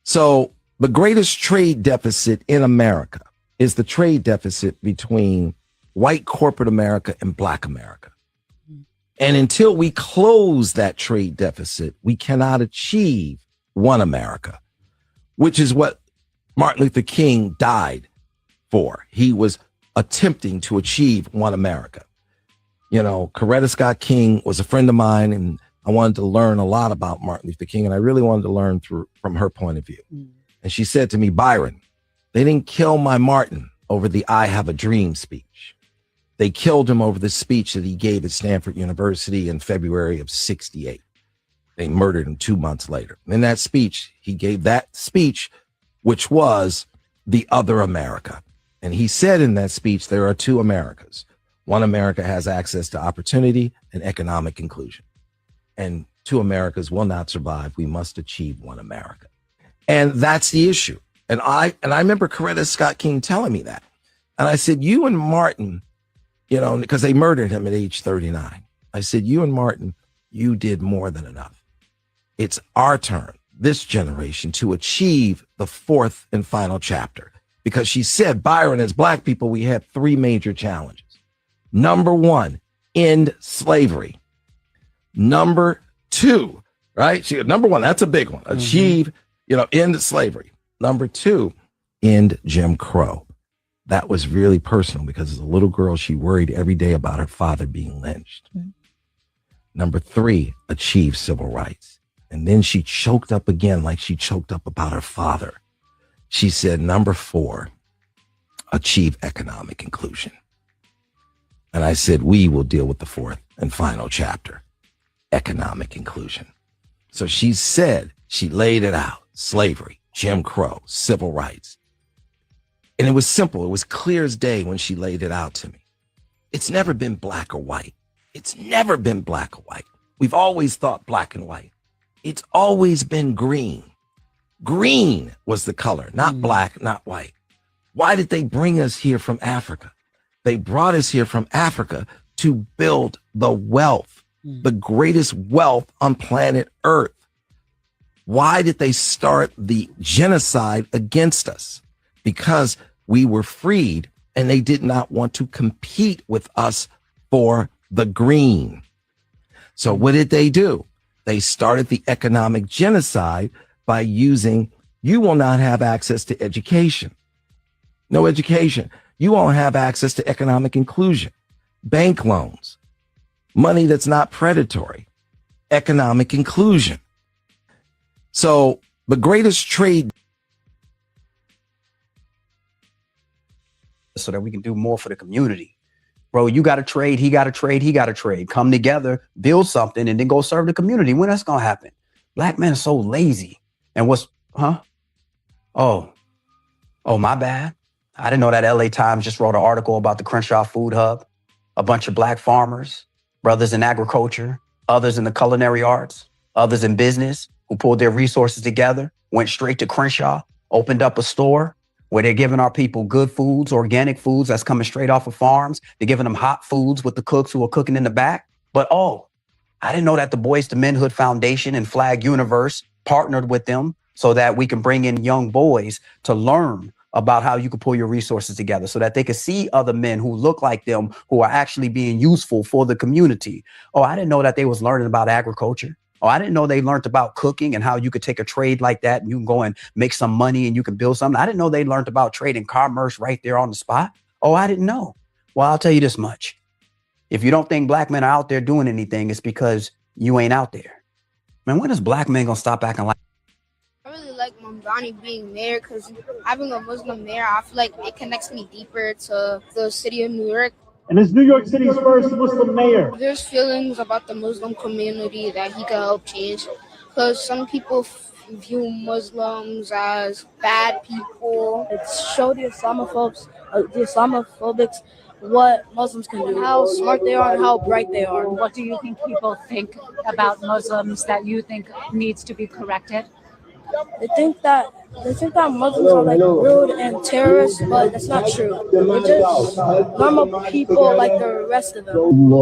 So the greatest trade deficit in America is the trade deficit between white corporate America and black America. And until we close that trade deficit, we cannot achieve one America, which is what Martin Luther King died for. He was attempting to achieve one America. You know, Coretta Scott King was a friend of mine, and I wanted to learn a lot about Martin Luther King, and I really wanted to learn from her point of view. And she said to me, Byron, they didn't kill my Martin over the I Have a Dream speech. They killed him over the speech that he gave at Stanford University in February of '68. They murdered him 2 months later. In that speech, he gave that speech, which was the other America. And he said in that speech, there are two Americas. One America has access to opportunity and economic inclusion. And two Americas will not survive. We must achieve one America. And that's the issue. And I remember Coretta Scott King telling me that. And I said, you and Martin, you know, because they murdered him at age 39. I said, you and Martin, you did more than enough. It's our turn, this generation, to achieve the fourth and final chapter. Because she said, Byron, as black people, we had three major challenges. Number one, end slavery. Number two, right? Number one, that's a big one. Achieve, you know, end slavery. Number two, end Jim Crow. That was really personal because as a little girl, she worried every day about her father being lynched. Number three, achieve civil rights. And then she choked up again like she choked up about her father. She said, number four, achieve economic inclusion. And I said, we will deal with the fourth and final chapter, economic inclusion. So she said, she laid it out, slavery, Jim Crow, civil rights. And it was simple. It was clear as day when she laid it out to me. It's never been black or white. It's never been black or white. We've always thought black and white. It's always been green. Green was the color, not black, not white. Why did they bring us here from Africa? They brought us here from Africa to build the wealth, the greatest wealth on planet Earth. Why did they start the genocide against us? Because we were freed and they did not want to compete with us for the green. So what did they do? They started the economic genocide by using, you will not have access to education. No education. You won't have access to economic inclusion, bank loans, money that's not predatory, economic inclusion. So the greatest trade. So that we can do more for the community. Bro, you got to trade, he got to trade, he got to trade. Come together, build something, and then go serve the community. When that's going to happen? Black men are so lazy. And what's, Oh, my bad. I didn't know that LA Times just wrote an article about the Crenshaw Food Hub. A bunch of black farmers, brothers in agriculture, others in the culinary arts, others in business who pulled their resources together, went straight to Crenshaw, opened up a store where they're giving our people good foods, organic foods that's coming straight off of farms. They're giving them hot foods with the cooks who are cooking in the back. But, I didn't know that the Boys to Menhood Foundation and Flag Universe partnered with them so that we can bring in young boys to learn about how you can pull your resources together so that they can see other men who look like them, who are actually being useful for the community. I didn't know that they was learning about agriculture. I didn't know they learned about cooking and how you could take a trade like that and you can go and make some money and you can build something. I didn't know they learned about trade and commerce right there on the spot. I didn't know. Well, I'll tell you this much. If you don't think black men are out there doing anything, it's because you ain't out there. Man, when is black men gonna stop acting like? I really like Mamdani being mayor because having a Muslim mayor, I feel like it connects me deeper to the city of New York. and is New York City's first Muslim mayor. There's feelings about the Muslim community that he could help change, because some people view Muslims as bad people. It's show the Islamophobics what Muslims can do, how smart they are and how bright they are. What do you think people think about Muslims that you think needs to be corrected? They think that Muslims are like rude and terrorists, but that's not true. They're just normal people like the rest of them.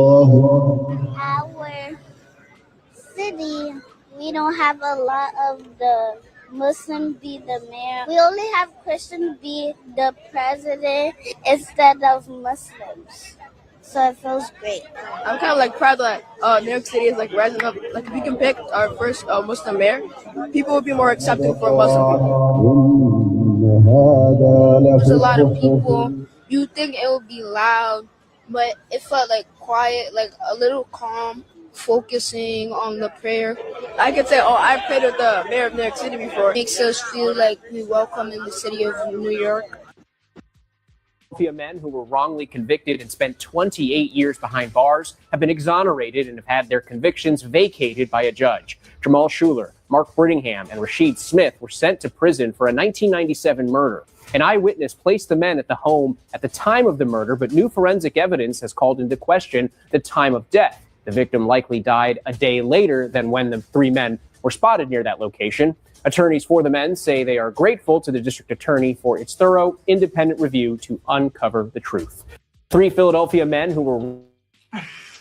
Our city, we don't have a lot of the Muslim be the mayor. We only have Christian be the president instead of Muslims. So it feels great. I'm kind of like proud that New York City is like rising up. Like if we can pick our first Muslim mayor, people would be more accepting for Muslim people. There's a lot of people. You think it would be loud, but it felt like quiet, like a little calm, focusing on the prayer. I could say, I prayed with the mayor of New York City before. It makes us feel like we welcome in the city of New York. Men who were wrongly convicted and spent 28 years behind bars have been exonerated and have had their convictions vacated by a judge. Jamal Shuler, Mark Brittingham, and Rashid Smith were sent to prison for a 1997 murder. An eyewitness placed the men at the home at the time of the murder, but new forensic evidence has called into question the time of death. The victim likely died a day later than when the three men were spotted near that location. Attorneys for the men say they are grateful to the district attorney for its thorough, independent review to uncover the truth. Three Philadelphia men who were...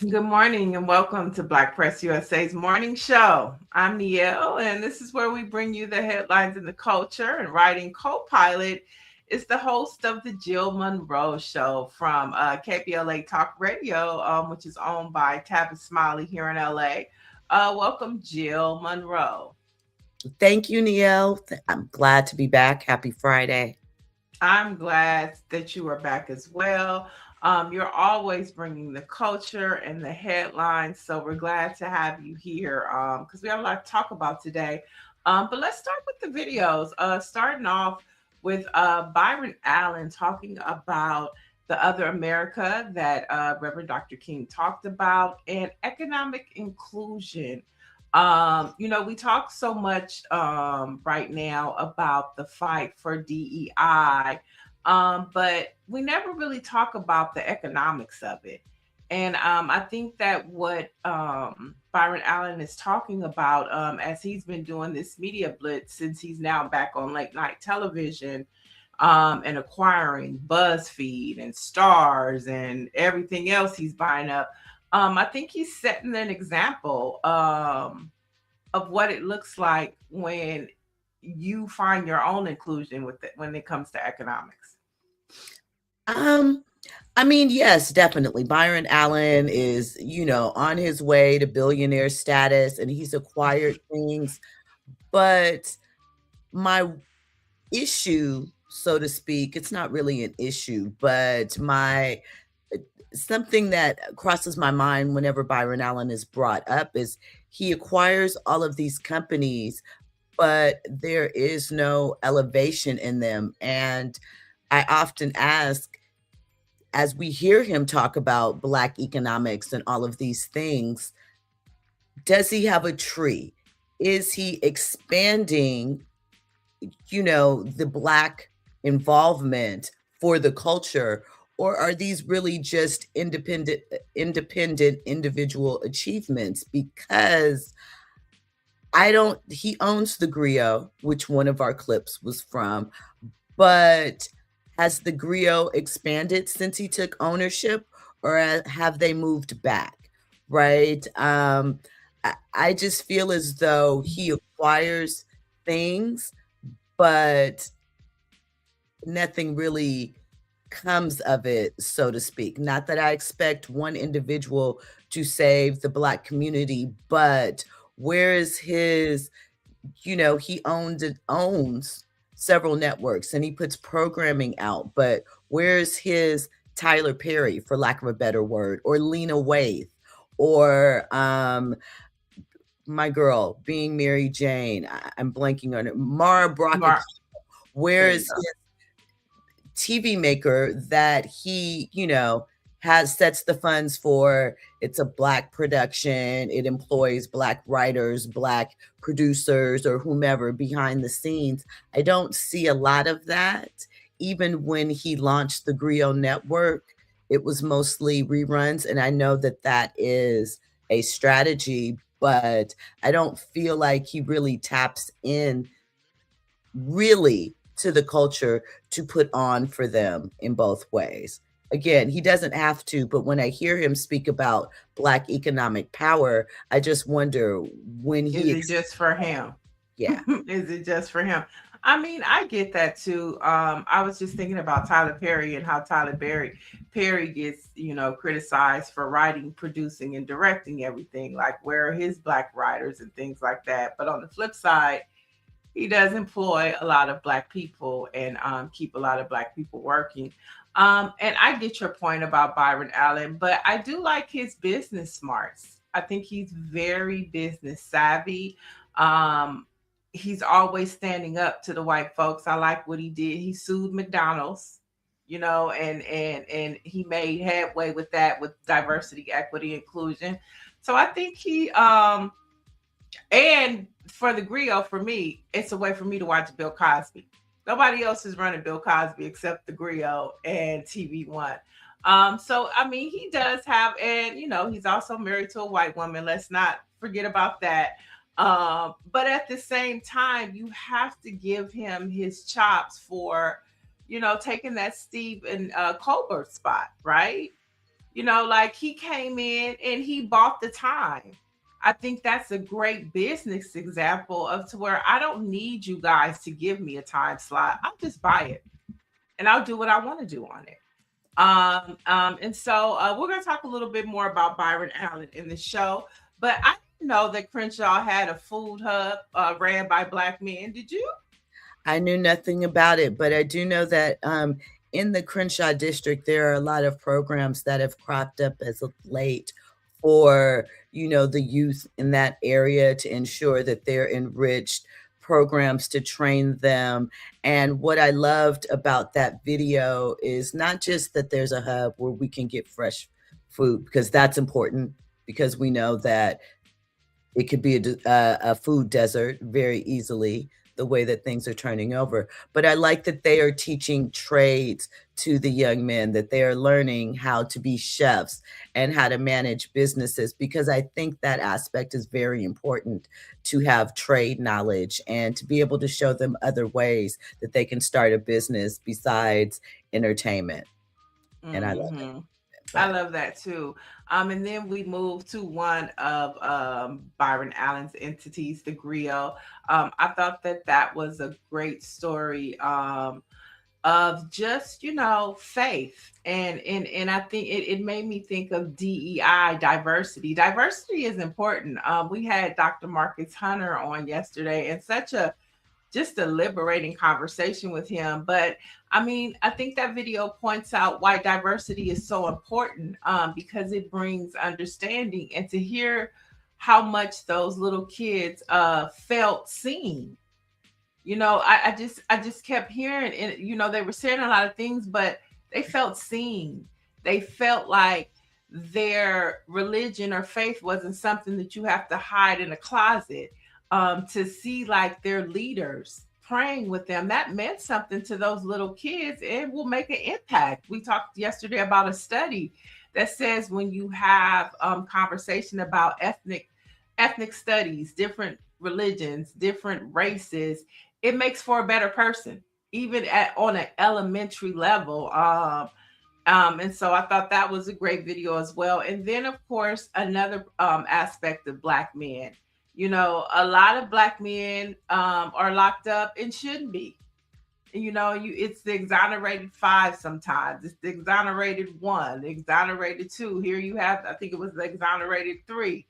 Good morning and welcome to Black Press USA's morning show. I'm Nielle, and this is where we bring you the headlines in the culture. And writing co-pilot is the host of the Jill Monroe Show from KPLA Talk Radio, which is owned by Tabitha Smiley here in LA. Welcome, Jill Monroe. Thank you, Nielle. I'm glad to be back. Happy Friday. I'm glad that you are back as well. You're always bringing the culture and the headlines, so we're glad to have you here because we have a lot to talk about today. But let's start with the videos. Starting off with Byron Allen talking about the other America that Reverend Dr. King talked about, and economic inclusion. We talk so much right now about the fight for DEI, but we never really talk about the economics of it. And I think that what Byron Allen is talking about, as he's been doing this media blitz since he's now back on late night television, and acquiring BuzzFeed and Stars and everything else he's buying up, I think he's setting an example of what it looks like when you find your own inclusion with it when it comes to economics. I mean, yes, definitely. Byron Allen is, on his way to billionaire status, and he's acquired things. But my issue, so to speak, it's not really an issue, but something that crosses my mind whenever Byron Allen is brought up is he acquires all of these companies, but there is no elevation in them. And I often ask, as we hear him talk about Black economics and all of these things, does he have a tree? Is he expanding, the Black involvement for the culture? Or are these really just independent individual achievements? Because he owns the griot, which one of our clips was from, but has the griot expanded since he took ownership, or have they moved back, right? I just feel as though he acquires things, but nothing really comes of it, so to speak. Not that I expect one individual to save the Black community, but where is his, he owns several networks and he puts programming out, but where's his Tyler Perry, for lack of a better word, or Lena Waithe, or my girl being Mary Jane, I'm blanking on it, Mara Brockett. Where is his TV maker that he, sets the funds for, it's a Black production, it employs Black writers, Black producers, or whomever behind the scenes. I don't see a lot of that. Even when he launched the Griot Network, it was mostly reruns, and I know that that is a strategy, but I don't feel like he really taps in really to the culture to put on for them in both ways. Again, he doesn't have to, but when I hear him speak about Black economic power, I just wonder when he... Is it just for him? Yeah. Is it just for him? I mean, I get that too. I was just thinking about Tyler Perry and how Tyler Perry gets, criticized for writing, producing, and directing everything. Like, where are his Black writers and things like that? But on the flip side, he does employ a lot of Black people and keep a lot of Black people working. And I get your point about Byron Allen, but I do like his business smarts. I think he's very business savvy. He's always standing up to the white folks. I like what he did. He sued McDonald's, and he made headway with that, with diversity, equity, inclusion. So I think he, and for the Griot, for me, it's a way for me to watch Bill Cosby. Nobody else is running Bill Cosby except the Griot and TV One. So, I mean, he does have, and, he's also married to a white woman. Let's not forget about that. But at the same time, you have to give him his chops for, taking that Steve and Colbert spot, right? Like, he came in and he bought the time. I think that's a great business example of to where I don't need you guys to give me a time slot. I'll just buy it and I'll do what I want to do on it. And so we're going to talk a little bit more about Byron Allen in the show, but I didn't know that Crenshaw had a food hub ran by Black men. Did you? I knew nothing about it, but I do know that in the Crenshaw district, there are a lot of programs that have cropped up as of late for, the youth in that area to ensure that they're enriched, programs to train them. And what I loved about that video is not just that there's a hub where we can get fresh food, because that's important, because we know that it could be a food desert very easily, the way that things are turning over. But I like that they are teaching trades to the young men, that they are learning how to be chefs and how to manage businesses, because I think that aspect is very important, to have trade knowledge and to be able to show them other ways that they can start a business besides entertainment. And I love it. I love that too. And then we move to one of Byron Allen's entities, the Griot. I thought that was a great story of just, faith. And I think it made me think of DEI, diversity. Diversity is important. We had Dr. Marcus Hunter on yesterday, and just a liberating conversation with him. But I mean, I think that video points out why diversity is so important, because it brings understanding, and to hear how much those little kids felt seen. I just kept hearing, and they were saying a lot of things, but they felt seen. They felt like their religion or faith wasn't something that you have to hide in a closet. To see like their leaders praying with them, that meant something to those little kids and will make an impact. We talked yesterday about a study that says when you have conversation about ethnic studies, different religions, different races, it makes for a better person, even on an elementary level. And so I thought that was a great video as well. And then, of course, another aspect of Black men. A lot of Black men are locked up and shouldn't be. It's the exonerated 5 sometimes. It's the exonerated 1, the exonerated 2. Here you have, I think it was the exonerated 3.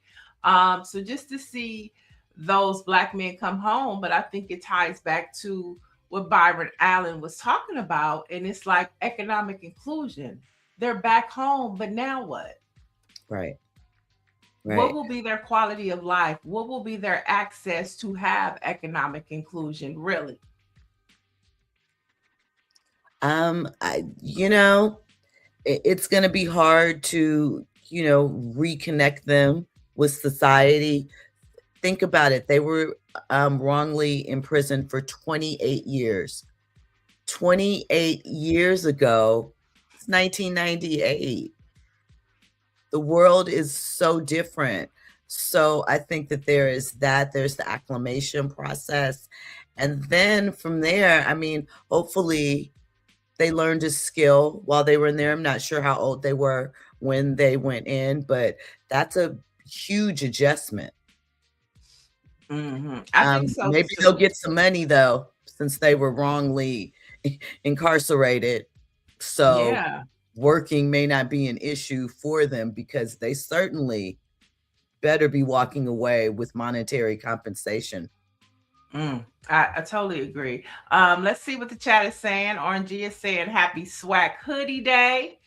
So just to see those Black men come home, but I think it ties back to what Byron Allen was talking about. And it's like economic inclusion. They're back home, but now what? Right. What will be their quality of life? What will be their access to have economic inclusion, really? it's going to be hard to, reconnect them with society. Think about it. They were wrongly imprisoned for 28 years. 28 years ago, it's 1998. The world is so different. So I think that there's the acclimation process. And then from there, I mean, hopefully they learned a skill while they were in there. I'm not sure how old they were when they went in, but that's a huge adjustment. I think so. Maybe they'll get some money though, since they were wrongly incarcerated. So Yeah. Working may not be an issue for them, because they certainly better be walking away with monetary compensation. I totally agree. Let's see what the chat is saying. RNG is saying happy swag hoodie day.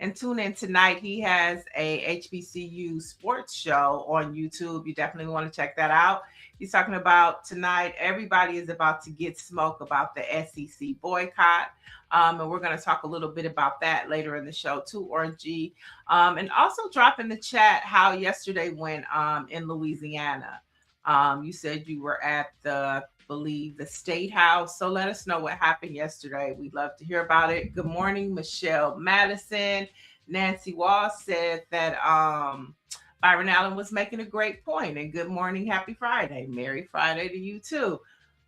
And tune in tonight. He has a HBCU sports show on YouTube. You definitely want to check that out. He's talking about tonight, everybody is about to get smoke about the SEC boycott. And we're going to talk a little bit about that later in the show too, RNG. And also drop in the chat how yesterday went in Louisiana. You said you were at the State House. So let us know what happened yesterday. We'd love to hear about it. Good morning, Michelle Madison. Nancy Wall said that Byron Allen was making a great point. And good morning, happy Friday. Merry Friday to you too.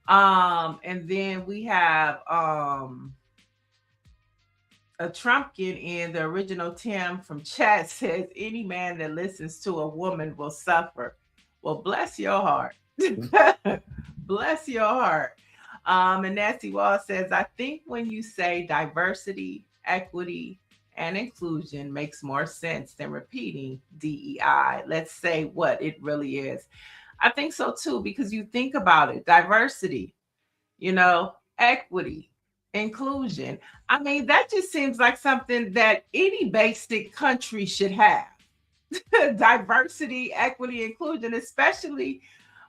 And then we have a Trumpkin in the original Tim from chat says, any man that listens to a woman will suffer. Well, bless your heart. Bless your heart. And Nancy Wall says, I think when you say diversity, equity, and inclusion makes more sense than repeating DEI. Let's say what it really is. I think so too, because you think about it, diversity, equity, inclusion. I mean, that just seems like something that any basic country should have. Diversity, equity, inclusion, especially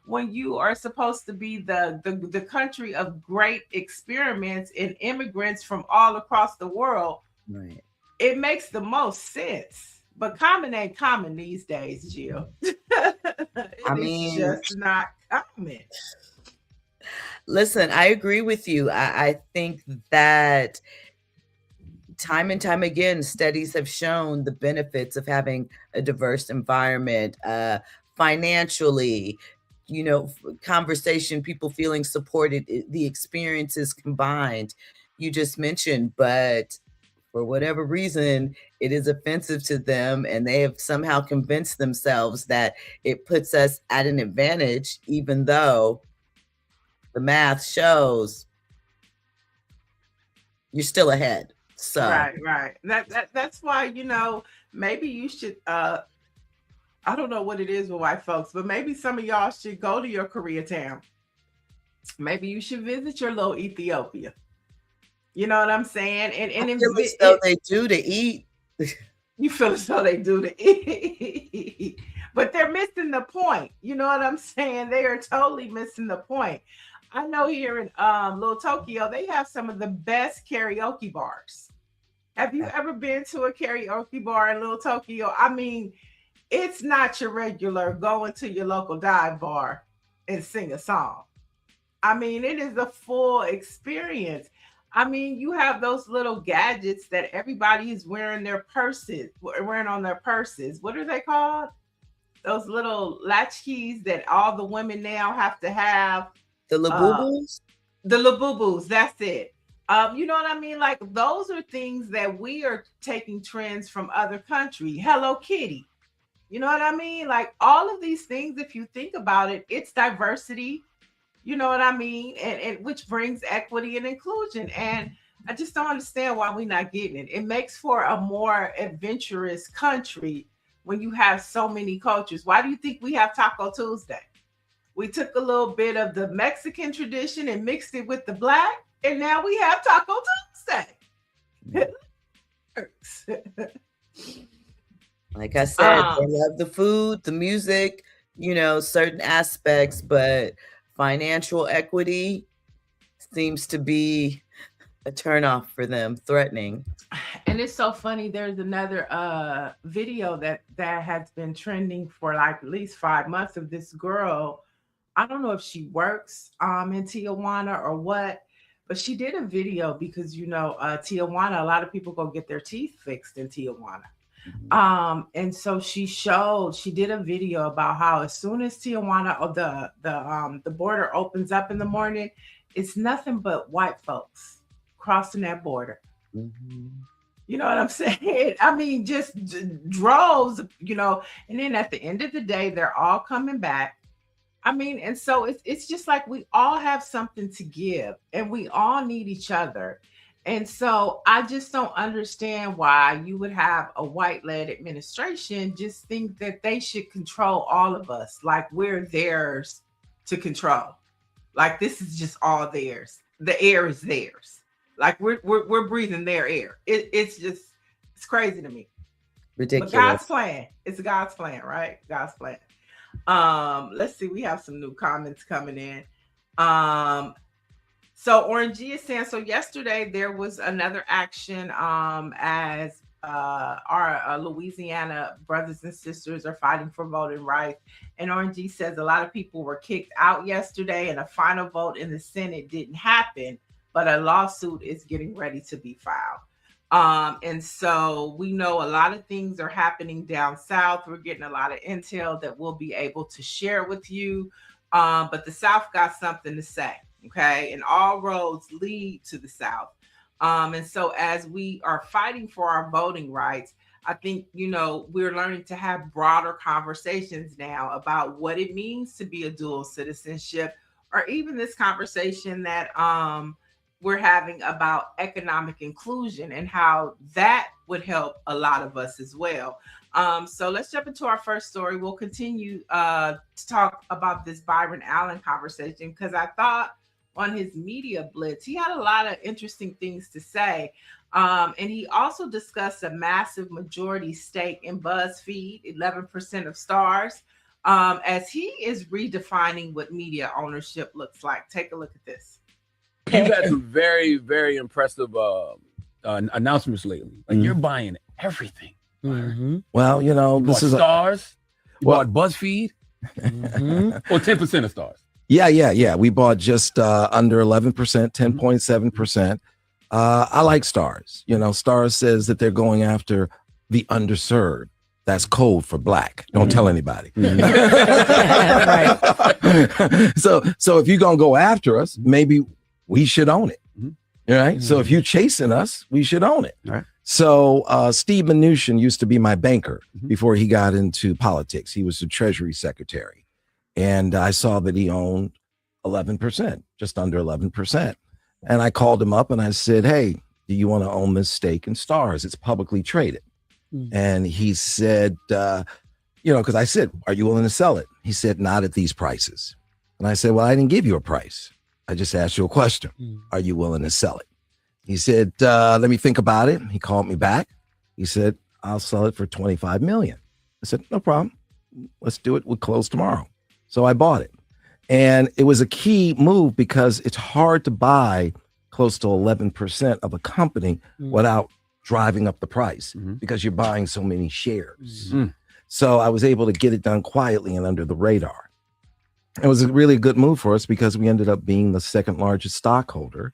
when you are supposed to be the country of great experiments and immigrants from all across the world. Right. It makes the most sense. But common ain't common these days, Jill. It's just not common. Listen, I agree with you. I think that time and time again, studies have shown the benefits of having a diverse environment, financially, conversation, people feeling supported, the experiences combined you just mentioned, but for whatever reason, it is offensive to them, and they have somehow convinced themselves that it puts us at an advantage, even though the math shows you're still ahead. So Right. That's why, maybe you should I don't know what it is with white folks, but maybe some of y'all should go to your Koreatown. Maybe you should visit your little Ethiopia. You know what I'm saying? And I feel as though they do to eat. You feel as though they do to eat. But they're missing the point. You know what I'm saying? They are totally missing the point. I know here in Little Tokyo, they have some of the best karaoke bars. Have you ever been to a karaoke bar in Little Tokyo? I mean, it's not your regular going to your local dive bar and sing a song. I mean, it is a full experience. I mean, you have those little gadgets that everybody is wearing on their purses. What are they called? Those little latchkeys that all the women now have to have. The labubus? The labubus, that's it. You know what I mean? Like, those are things that we are taking trends from other countries. Hello Kitty. You know what I mean? Like, all of these things, if you think about it, it's diversity. You know what I mean? And which brings equity and inclusion. And I just don't understand why we're not getting it. It makes for a more adventurous country when you have so many cultures. Why do you think we have Taco Tuesday? We took a little bit of the Mexican tradition and mixed it with the Black, and now we have Taco Tuesday. Like I said, they love the food, the music, certain aspects, but financial equity seems to be a turnoff for them, threatening. And it's so funny. There's another video that has been trending for like at least 5 months of this girl. I don't know if she works in Tijuana or what, but she did a video because Tijuana, a lot of people go get their teeth fixed in Tijuana. And so she did a video about how as soon as Tijuana or the border opens up in the morning, it's nothing but white folks crossing that border. You know what I'm saying? I mean, just droves, and then at the end of the day, they're all coming back. I mean, and so it's just like we all have something to give and we all need each other. And so I just don't understand why you would have a white-led administration just think that they should control all of us, like we're theirs to control. Like this is just all theirs. The air is theirs. Like we're breathing their air. It's crazy to me. Ridiculous. But God's plan. It's God's plan, right? God's plan. Let's see. We have some new comments coming in. So Orangey is saying, so yesterday there was another action as our Louisiana brothers and sisters are fighting for voting rights. And Orangey says a lot of people were kicked out yesterday and a final vote in the Senate didn't happen, but a lawsuit is getting ready to be filed. And so we know a lot of things are happening down south. We're getting a lot of intel that we'll be able to share with you. But the South got something to say, okay? And all roads lead to the South. And so as we are fighting for our voting rights, I think, we're learning to have broader conversations now about what it means to be a dual citizenship, or even this conversation that we're having about economic inclusion and how that would help a lot of us as well. So let's jump into our first story. We'll continue to talk about this Byron Allen conversation because I thought on his media blitz, he had a lot of interesting things to say. And he also discussed a massive majority stake in BuzzFeed, 11% of stars, as he is redefining what media ownership looks like. Take a look at this. You've had some very, very impressive announcements lately. Like you're buying everything. Well, this is stars. You bought BuzzFeed. Or 10% of stars. Yeah. We bought just under 11%, 10.7%. I like Stars. Stars says that they're going after the underserved. That's code for Black. Don't tell anybody. Right. So if you're gonna go after us, maybe we should own it. Right. So if you're chasing us, we should own it. Right. So Steve Mnuchin used to be my banker before he got into politics. He was the Treasury Secretary. And I saw that he owned 11%, just under 11%. And I called him up and I said, hey, do you want to own this stake in Stars? It's publicly traded. And he said, because I said, are you willing to sell it? He said, not at these prices. And I said, well, I didn't give you a price. I just asked you a question. Are you willing to sell it? He said, let me think about it. He called me back. He said, I'll sell it for $25 million. I said, no problem. Let's do it. We'll close tomorrow. So I bought it. And it was a key move because it's hard to buy close to 11% of a company without driving up the price because you're buying so many shares. So I was able to get it done quietly and under the radar. It was a really good move for us because we ended up being the second largest stockholder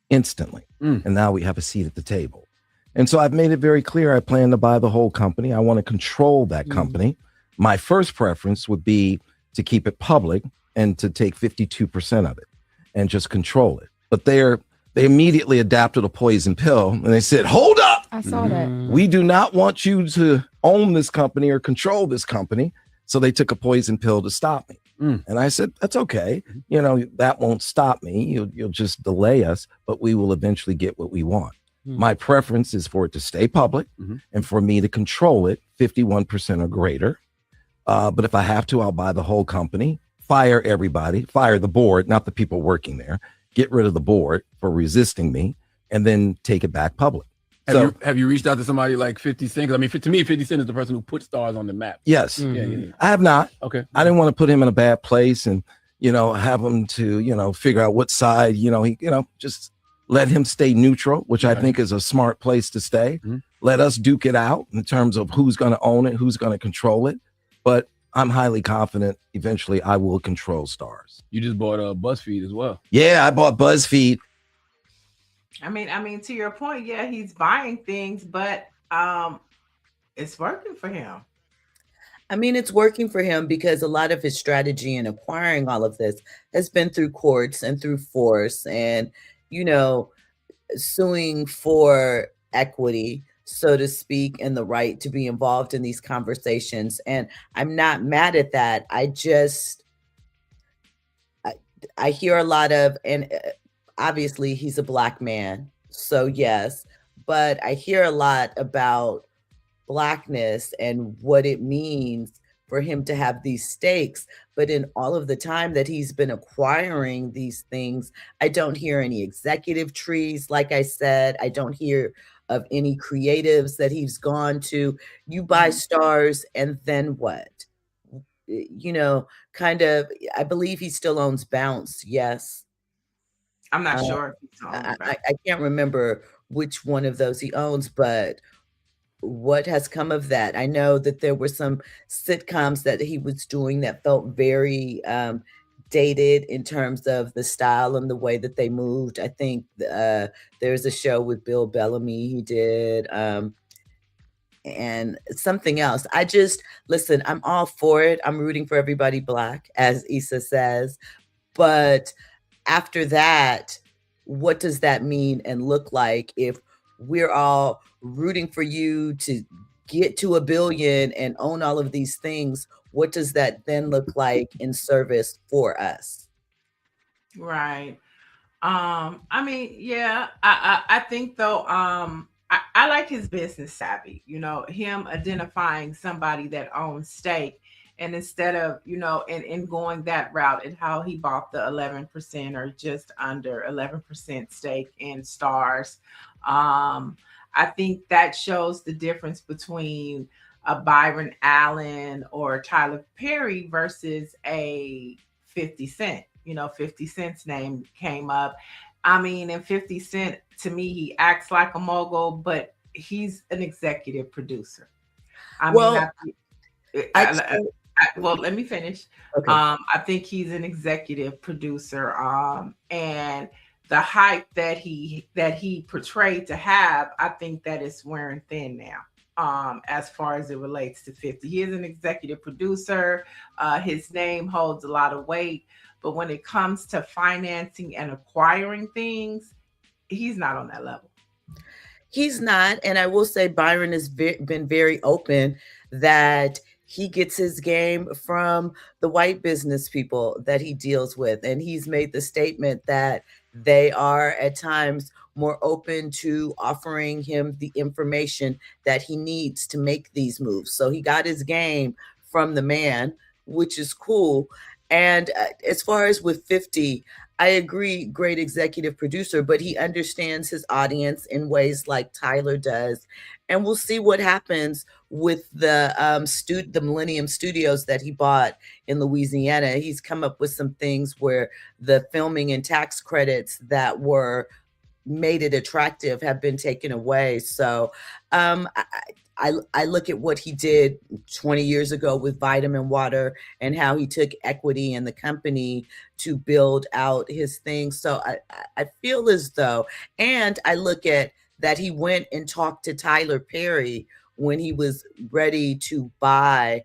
instantly. And now we have a seat at the table. And so I've made it very clear I plan to buy the whole company. I want to control that company. My first preference would be to keep it public and to take 52% of it and just control it. But they immediately adapted a poison pill and they said, hold up. I saw that. We do not want you to own this company or control this company. So they took a poison pill to stop me. And I said, that's okay. That won't stop me. You'll just delay us, but we will eventually get what we want. My preference is for it to stay public and for me to control it 51% or greater. But if I have to, I'll buy the whole company, fire everybody, fire the board, not the people working there, get rid of the board for resisting me, and then take it back public. Have you reached out to somebody like 50 Cent? I mean, to me, 50 Cent is the person who put Stars on the map. Yes. I have not. Okay. I didn't want to put him in a bad place and, have him to, figure out what side, just Let him stay neutral, which I think is a smart place to stay. Let us duke it out in terms of who's going to own it, who's going to control it. But I'm highly confident eventually I will control Stars. You just bought a BuzzFeed as well. Yeah, I bought BuzzFeed. I mean, to your point, yeah, he's buying things, but it's working for him. I mean, it's working for him because a lot of his strategy in acquiring all of this has been through courts and through force and, you know, suing for equity, so to speak, and the right to be involved in these conversations. And I'm not mad at that. I hear a lot of, and obviously he's a Black man, so yes, but I hear a lot about Blackness and what it means for him to have these stakes. But in all of the time that he's been acquiring these things, I don't hear any executive trees. Like I said, I don't hear of any creatives that he's gone to. You buy Stars and then what? You know, kind of, I believe he still owns Bounce. Yes. I'm not sure. If he's I can't remember which one of those he owns, but what has come of that? I know that there were some sitcoms that he was doing that felt very dated in terms of the style and the way that they moved. I think there's a show with Bill Bellamy he did, and something else. Listen, I'm all for it. I'm rooting for everybody Black, as Issa says. But after that, what does that mean and look like if we're all rooting for you to get to 1 billion and own all of these things? What does that then look like in service for us? Right. I mean, yeah, I think though, I like his business savvy, you know, him identifying somebody that owns stake. And instead of, you know, and going that route and how he bought the 11% or just under 11% stake in Stars. I think that shows the difference between a Byron Allen or Tyler Perry versus a 50 Cent. You know, 50 Cent's name came up. I mean, and 50 Cent, to me, he acts like a mogul, but he's an executive producer. Well, let me finish. Okay. I think he's an executive producer, and the hype that he portrayed to have, I think that is wearing thin now. As far as it relates to 50, he is an executive producer. His name holds a lot of weight, but when it comes to financing and acquiring things, he's not on that level. He's not, and I will say Byron has been very open that he gets his game from the white business people that he deals with. And he's made the statement that they are at times more open to offering him the information that he needs to make these moves. So he got his game from the man, which is cool. And as far as with 50, I agree, great executive producer, but he understands his audience in ways like Tyler does. And we'll see what happens with the Millennium Studios that he bought in Louisiana. He's come up with some things where the filming and tax credits that were made it attractive have been taken away. So I look at what he did 20 years ago with Vitamin Water and how he took equity in the company to build out his thing. So I feel as though, and I look at that he went and talked to Tyler Perry when he was ready to buy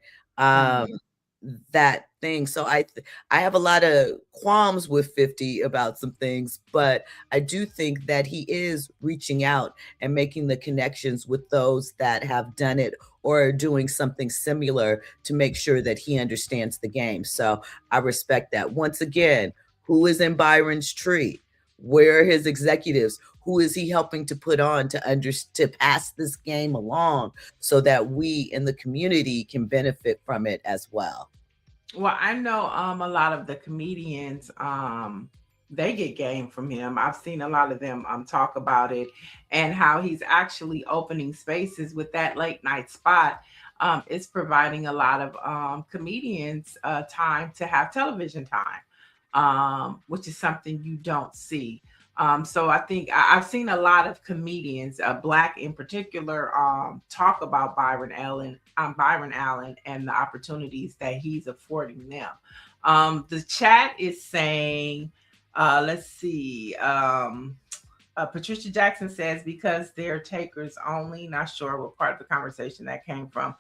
that thing. So I have a lot of qualms with 50 about some things, but I do think that he is reaching out and making the connections with those that have done it or are doing something similar to make sure that he understands the game. So I respect that. Once again, who is in Byron's tree? Where are his executives? Who is he helping to put on to pass this game along so that we in the community can benefit from it as well? Well, I know a lot of the comedians, they get game from him. I've seen a lot of them talk about it and how he's actually opening spaces with that late night spot. It's providing a lot of comedians time to have television time, which is something you don't see So I think I've seen a lot of comedians, Black in particular, talk about Byron Allen and the opportunities that he's affording them. The chat is saying, let's see. Patricia Jackson says, because they're takers only. Not sure what part of the conversation that came from.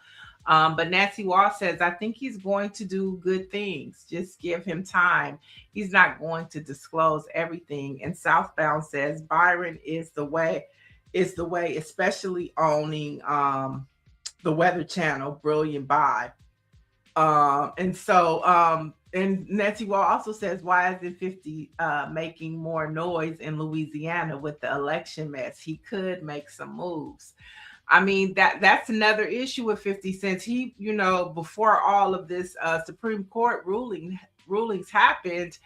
But Nancy Wall says, I think he's going to do good things. Just give him time. He's not going to disclose everything. And Southbound says, Byron is the way, especially owning the Weather Channel, brilliant buy. And Nancy Wall also says, why isn't 50 making more noise in Louisiana with the election mess? He could make some moves. I mean, that's another issue with 50 Cent. He, before all of this Supreme Court rulings happened,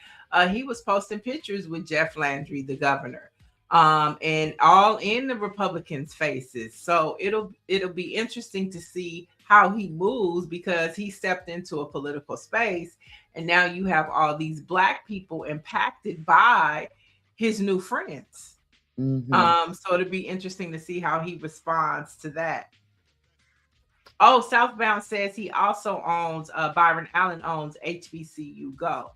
he was posting pictures with Jeff Landry, the governor, and all in the Republicans' faces. So it'll be interesting to see how he moves, because he stepped into a political space, and now you have all these Black people impacted by his new friends. Mm-hmm. So it'll be interesting to see how he responds to that. Oh, Southbound says he also owns, Byron Allen owns HBCU Go.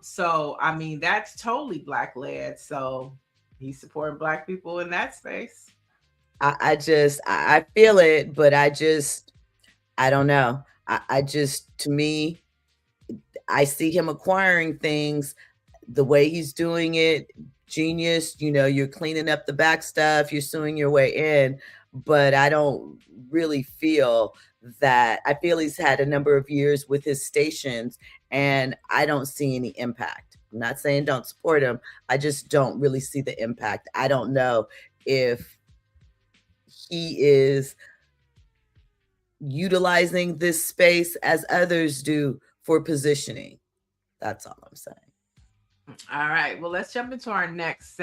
So I mean, that's totally Black led. So he's supporting Black people in that space. I feel it, but I don't know. To me, I see him acquiring things the way he's doing it. Genius, you're cleaning up the back stuff, you're suing your way in, but I don't really feel that. I feel he's had a number of years with his stations, and I don't see any impact. I'm not saying don't support him. I just don't really see the impact. I don't know if he is utilizing this space as others do for positioning. That's all I'm saying. All right. Well, let's jump into our next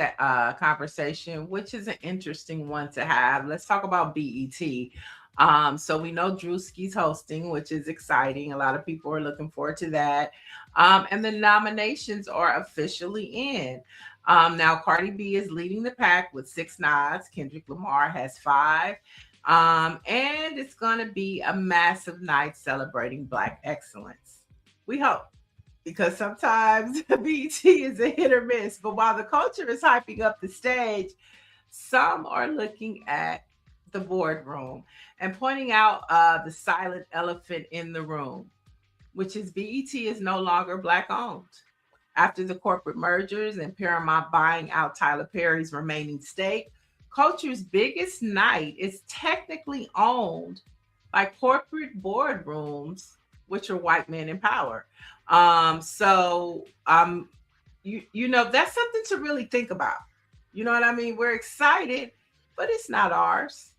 conversation, which is an interesting one to have. Let's talk about BET. So we know Drewski's hosting, which is exciting. A lot of people are looking forward to that. And the nominations are officially in. Now, Cardi B is leading the pack with 6 nods. Kendrick Lamar has 5. And it's going to be a massive night celebrating Black excellence. We hope. Because sometimes BET is a hit or miss. But while the culture is hyping up the stage, some are looking at the boardroom and pointing out the silent elephant in the room, which is BET is no longer Black owned. After the corporate mergers and Paramount buying out Tyler Perry's remaining stake, culture's biggest night is technically owned by corporate boardrooms, which are white men in power. That's something to really think about. You know what I mean? We're excited, but it's not ours.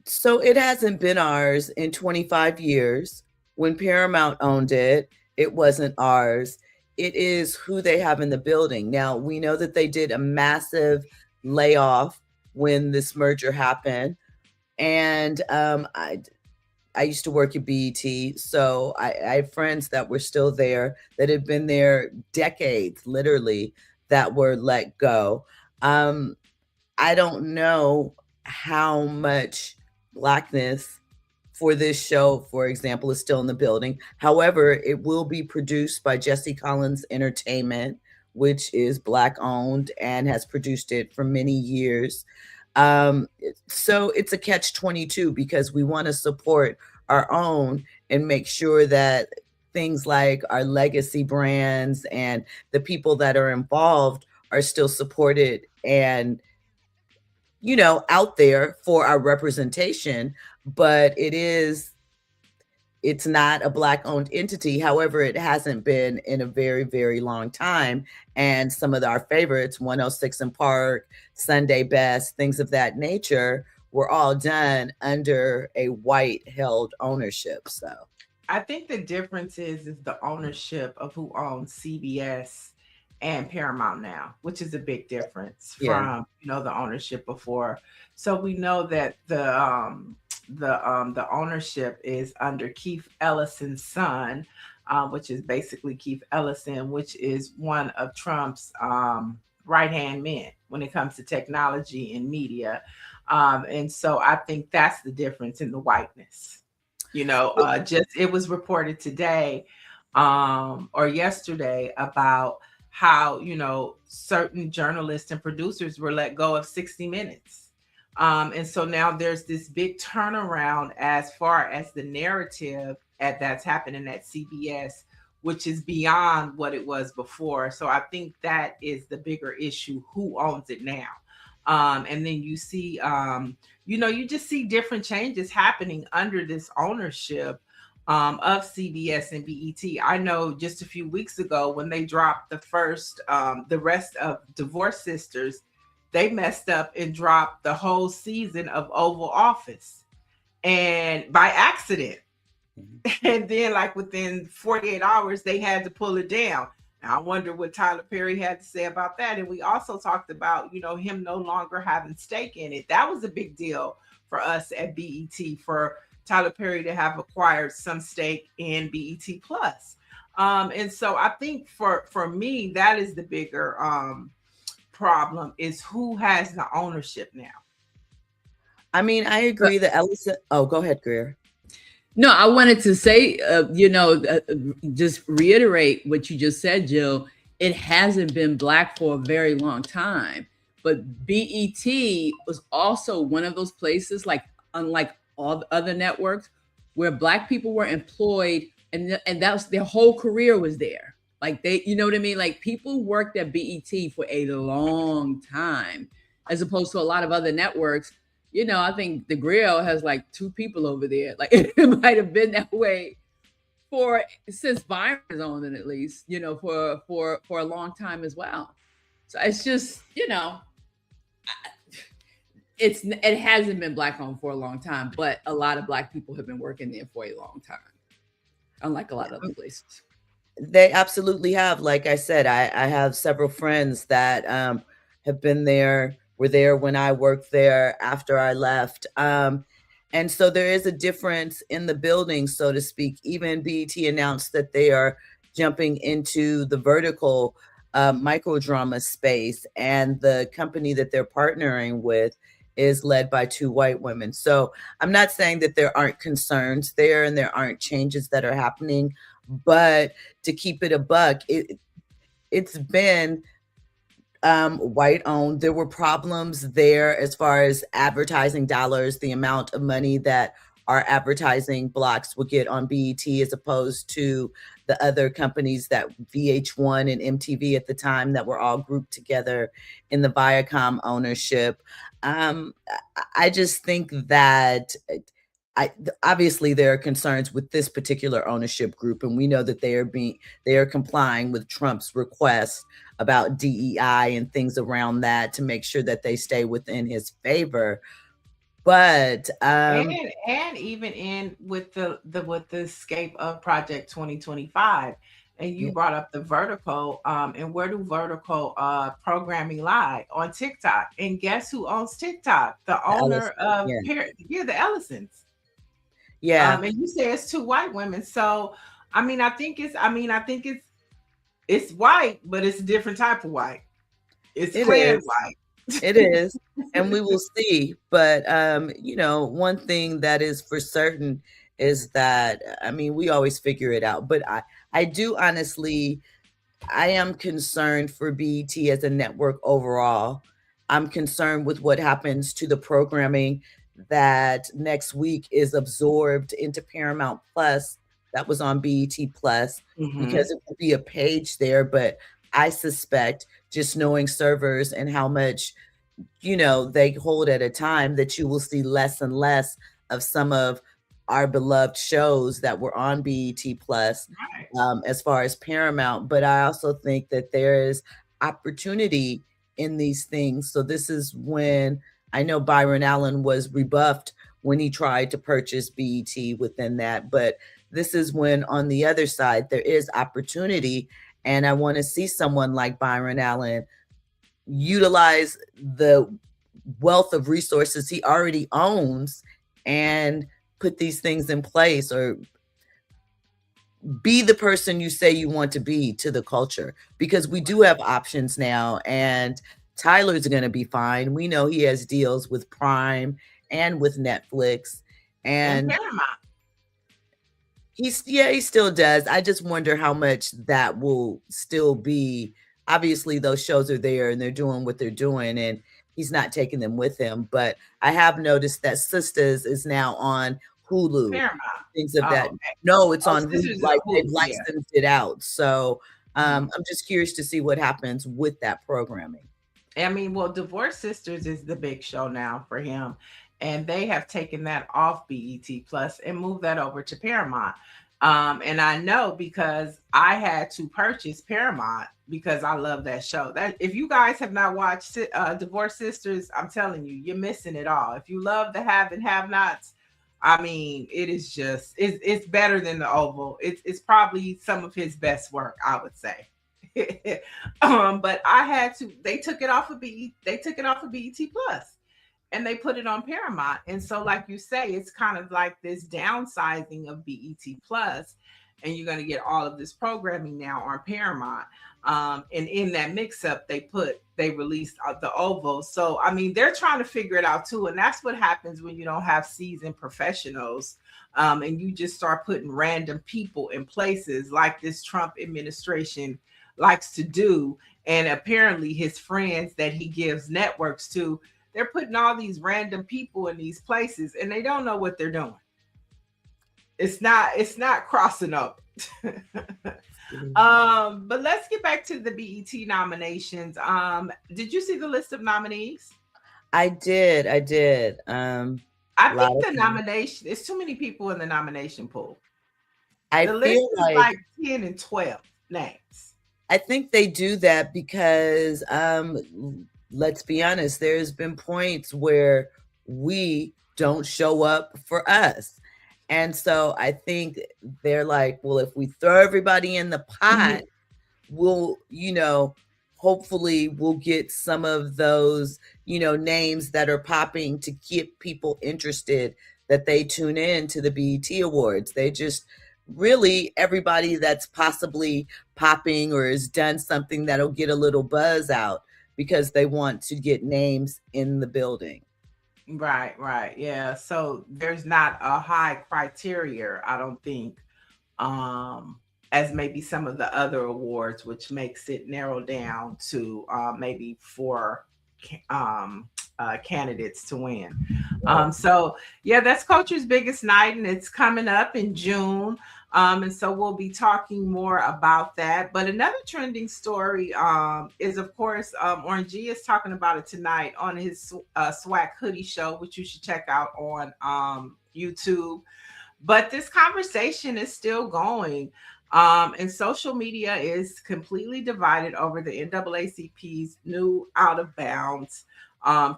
So it hasn't been ours in 25 years. When Paramount owned it, it wasn't ours. It is who they have in the building. Now, we know that they did a massive layoff when this merger happened. And I used to work at BET, so I have friends that were still there, that had been there decades, literally, that were let go. I don't know how much Blackness for this show, for example, is still in the building. However, it will be produced by Jesse Collins Entertainment, which is Black owned and has produced it for many years. So it's a catch-22, because we want to support our own and make sure that things like our legacy brands and the people that are involved are still supported and, out there for our representation. But it's not a Black owned entity. However, it hasn't been in a very, very long time. And some of our favorites, 106 and Park, Sunday Best, things of that nature, were all done under a white held ownership. So I think the difference is the ownership of who owns CBS and Paramount now, which is a big difference from the ownership before. So we know that the ownership is under Keith Ellison's son, which is basically Keith Ellison, which is one of Trump's right-hand men when it comes to technology and media. And so I think that's the difference in the whiteness. Just it was reported today or yesterday about how, certain journalists and producers were let go of 60 Minutes. And so now there's this big turnaround as far as the narrative that's happening at CBS, which is beyond what it was before. So I think that is the bigger issue, who owns it now. And then you see, you just see different changes happening under this ownership of CBS and BET. I know just a few weeks ago when they dropped the rest of Divorce Sisters, they messed up and dropped the whole season of Oval Office, and by accident. And then like within 48 hours, they had to pull it down. Now, I wonder what Tyler Perry had to say about that. And we also talked about, him no longer having stake in it. That was a big deal for us at BET, for Tyler Perry to have acquired some stake in BET Plus. And so I think for me, that is the bigger problem, is who has the ownership now. I mean, I agree that Ellison. Oh, go ahead, Greer. No, I wanted to say, just reiterate what you just said, Jill. It hasn't been Black for a very long time, but BET was also one of those places, like unlike all the other networks, where Black people were employed, and that was their whole career was there. Like they, you know what I mean? Like people worked at BET for a long time, as opposed to a lot of other networks. I think the Grill has like 2 people over there. Like it might have been that way since Byron's owned it, at least, for a long time as well. So it's just, it hasn't been Black owned for a long time, but a lot of Black people have been working there for a long time, unlike a lot of other places. They absolutely have. Like I said, I have several friends that have been there, were there when I worked there, after I left. And so there is a difference in the building, so to speak. Even BET announced that they are jumping into the vertical microdrama space, and the company that they're partnering with is led by 2 white women. So I'm not saying that there aren't concerns there and there aren't changes that are happening, but to keep it a buck, it's been white owned. There were problems there as far as advertising dollars, the amount of money that our advertising blocks would get on BET as opposed to the other companies that VH1 and MTV at the time that were all grouped together in the Viacom ownership. I just think that obviously there are concerns with this particular ownership group, and we know that they are complying with Trump's request about DEI and things around that to make sure that they stay within his favor. But and even in with the escape of Project 2025, and you brought up the vertical, and where do vertical programming lie? On TikTok. And guess who owns TikTok? The owner of the Ellisons. Yeah. And you say it's 2 white women. So I think it's white, but it's a different type of white. It's clan white. It is. And we will see. But one thing that is for certain is that, we always figure it out. But I do honestly, I am concerned for BET as a network overall. I'm concerned with what happens to the programming that next week is absorbed into Paramount Plus that was on BET Plus, because it will be a page there. But I suspect, just knowing servers and how much, they hold at a time, that you will see less and less of some of our beloved shows that were on BET Plus, as far as Paramount. But I also think that there is opportunity in these things. So this is when I know Byron Allen was rebuffed when he tried to purchase BET within that. But this is when, on the other side, there is opportunity. And I want to see someone like Byron Allen utilize the wealth of resources he already owns and put these things in place, or be the person you say you want to be to the culture, because we do have options now, and Tyler's going to be fine. We know he has deals with Prime and with Netflix and Paramount. he still does. I just wonder how much that will still be. Obviously those shows are there and they're doing what they're doing, and he's not taking them with him. But I have noticed that Sisters is now on Hulu. Paramount. Things of that. No, it's on Hulu. Like they've Hulu, licensed it out. So I'm just curious to see what happens with that programming. I mean, well, Divorce Sisters is the big show now for him, and they have taken that off BET Plus and moved that over to Paramount. And I know because I had to purchase Paramount because I love that show. That if you guys have not watched Divorce Sisters, I'm telling you, you're missing it all. If you love the have and have-nots, I mean, it is just it's better than the Oval. It's probably some of his best work, I would say. But I had to. They took it off of BET Plus, and they put it on Paramount. And so, like you say, it's kind of like this downsizing of BET Plus, and you're going to get all of this programming now on Paramount. And in that mix-up, they released the Oval. So, I mean, they're trying to figure it out too. And that's what happens when you don't have seasoned professionals, and you just start putting random people in places like this Trump administration likes to do. And apparently his friends that he gives networks to, they're putting all these random people in these places and they don't know what they're doing. It's not crossing up. But let's get back to the BET nominations. Did you see the list of nominees? I did. I think the nomination, it's too many people in the nomination pool. The list is like 10 and 12 names. I think they do that because let's be honest, there's been points where we don't show up for us. And so I think they're like, well, if we throw everybody in the pot, we'll, hopefully we'll get some of those, names that are popping to keep people interested, that they tune in to the BET Awards. They just really, everybody that's possibly popping or has done something that'll get a little buzz out because they want to get names in the building. Right. Yeah. So there's not a high criteria, I don't think, as maybe some of the other awards, which makes it narrow down to maybe 4 candidates to win. So yeah, that's Culture's biggest night, and it's coming up in June. And so we'll be talking more about that. But another trending story is, of course, Orange G is talking about it tonight on his Swag Hoodie show, which you should check out on YouTube. But this conversation is still going. And social media is completely divided over the NAACP's new Out of Bounds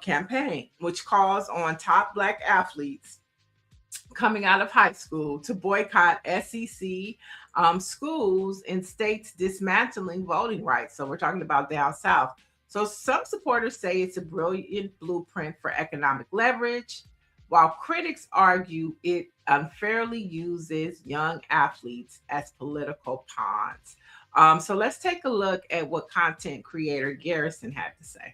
campaign, which calls on top Black athletes coming out of high school to boycott SEC schools in states dismantling voting rights. So we're talking about down south. So some supporters say it's a brilliant blueprint for economic leverage, while critics argue it unfairly uses young athletes as political pawns. So let's take a look at what content creator Garrison had to say.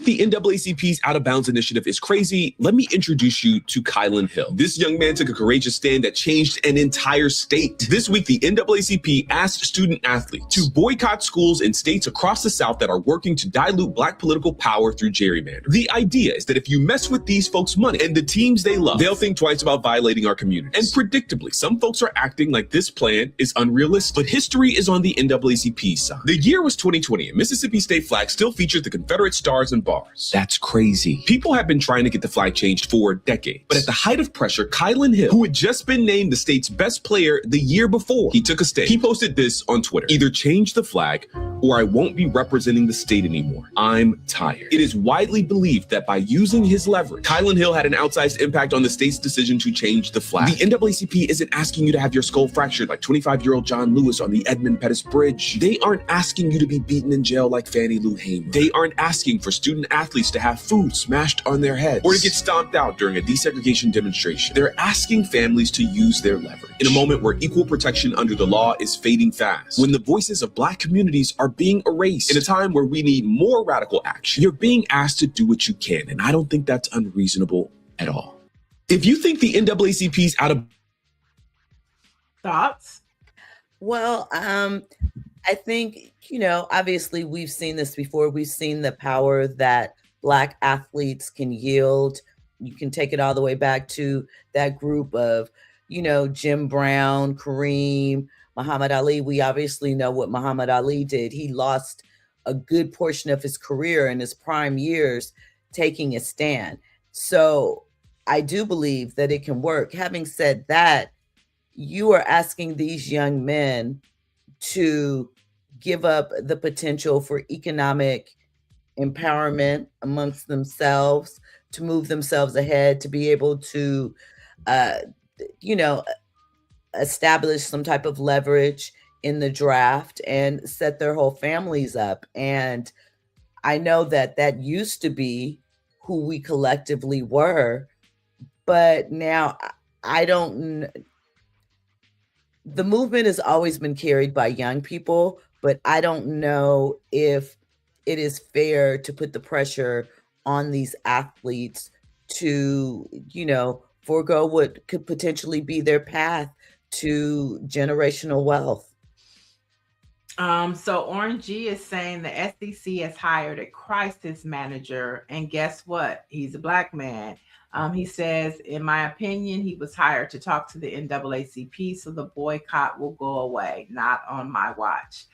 The NAACP's Out of Bounds initiative is crazy. Let me introduce you to Kylan Hill. This young man took a courageous stand that changed an entire state. This week, the NAACP asked student athletes to boycott schools in states across the South that are working to dilute Black political power through gerrymandering. The idea is that if you mess with these folks' money and the teams they love, they'll think twice about violating our community. And predictably, some folks are acting like this plan is unrealistic. But history is on the NAACP's side. The year was 2020, and Mississippi State flag still featured the Confederate stars and bars. That's crazy. People have been trying to get the flag changed for decades. But at the height of pressure, Kylan Hill, who had just been named the state's best player the year before, he took a stand. He posted this on Twitter: either change the flag or I won't be representing the state anymore. I'm tired. It is widely believed that by using his leverage, Kylan Hill had an outsized impact on the state's decision to change the flag. The NAACP isn't asking you to have your skull fractured like 25-year-old John Lewis on the Edmund Pettus Bridge. They aren't asking you to be beaten in jail like Fannie Lou Hamer. They aren't asking for student athletes to have food smashed on their heads or to get stomped out during a desegregation demonstration. They're asking families to use their leverage in a moment where equal protection under the law is fading fast, when the voices of Black communities are being erased, in a time where we need more radical action. You're being asked to do what you can, and I don't think that's unreasonable at all. If you think the NAACP's out of thoughts, well, I think, obviously we've seen this before. We've seen the power that Black athletes can yield. You can take it all the way back to that group of, Jim Brown, Kareem, Muhammad Ali. We obviously know what Muhammad Ali did. He lost a good portion of his career in his prime years taking a stand. So I do believe that it can work. Having said that, you are asking these young men to give up the potential for economic empowerment amongst themselves, to move themselves ahead, to be able to, establish some type of leverage in the draft and set their whole families up. And I know that that used to be who we collectively were, but now I don't. The movement has always been carried by young people, but I don't know if it is fair to put the pressure on these athletes to, forego what could potentially be their path to generational wealth. So Orange G is saying the SEC has hired a crisis manager, and guess what? He's a Black man. He says, in my opinion, he was hired to talk to the NAACP, so the boycott will go away. Not on my watch.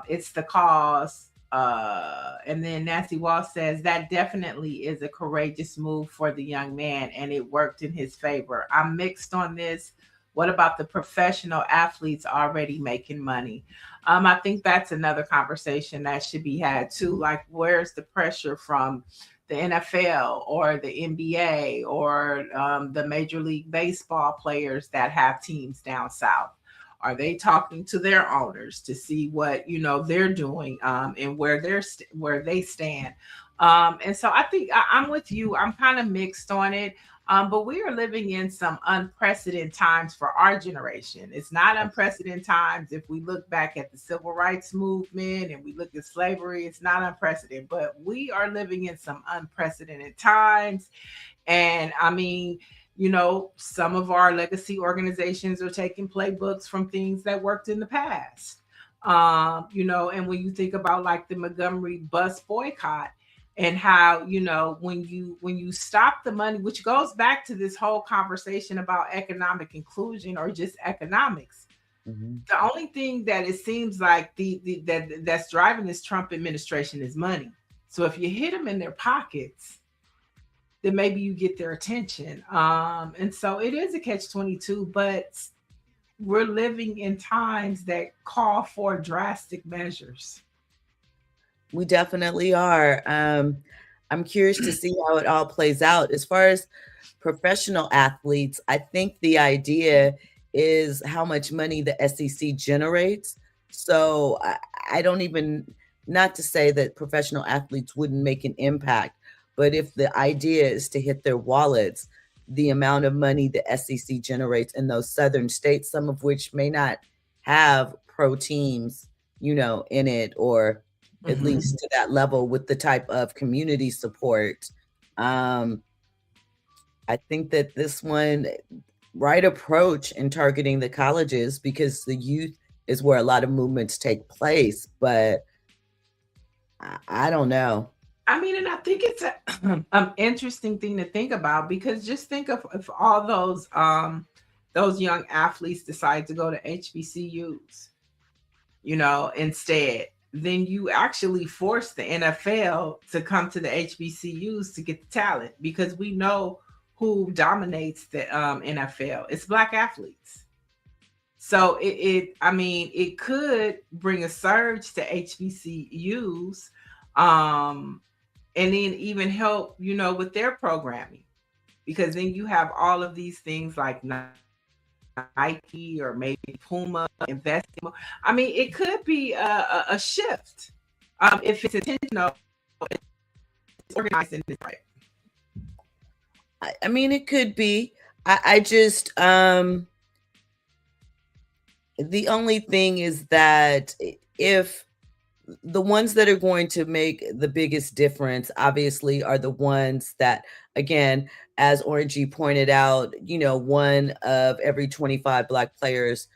It's the cause. And then Nancy Wall says that definitely is a courageous move for the young man, and it worked in his favor. I'm mixed on this. What about the professional athletes already making money? I think that's another conversation that should be had too. Like, where's the pressure from the NFL or the NBA or the Major League Baseball players that have teams down south? Are they talking to their owners to see what they're doing and where they stand? And so I think I'm with you. I'm kind of mixed on it. But we are living in some unprecedented times for our generation. It's not unprecedented times. If we look back at the civil rights movement and we look at slavery, it's not unprecedented. But we are living in some unprecedented times. And I mean, some of our legacy organizations are taking playbooks from things that worked in the past. And when you think about like the Montgomery bus boycott, and how, when you stop the money, which goes back to this whole conversation about economic inclusion or just economics. Mm-hmm. The only thing that it seems like that's driving this Trump administration is money. So if you hit them in their pockets, then maybe you get their attention. And so it is a catch-22, but we're living in times that call for drastic measures. We definitely are. I'm curious to see how it all plays out. As far as professional athletes, I think the idea is how much money the SEC generates. So I don't even, not to say that professional athletes wouldn't make an impact, but if the idea is to hit their wallets, the amount of money the SEC generates in those southern states, some of which may not have pro teams, in it, or at least to that level with the type of community support. I think that this one, right approach in targeting the colleges, because the youth is where a lot of movements take place, but I don't know. I mean, and I think it's an interesting thing to think about, because just think of if all those young athletes decide to go to HBCUs, instead, then you actually force the NFL to come to the HBCUs to get the talent, because we know who dominates the NFL. It's Black athletes. So I mean, it could bring a surge to HBCUs, and then even help, with their programming, because then you have all of these things like Nike or maybe Puma investing. I mean, it could be a shift if it's intentional, it's organized in this way. I mean, it could be. I just the only thing is that if the ones that are going to make the biggest difference, obviously, are the ones that, again, as Orangey pointed out, one of every 25 Black players,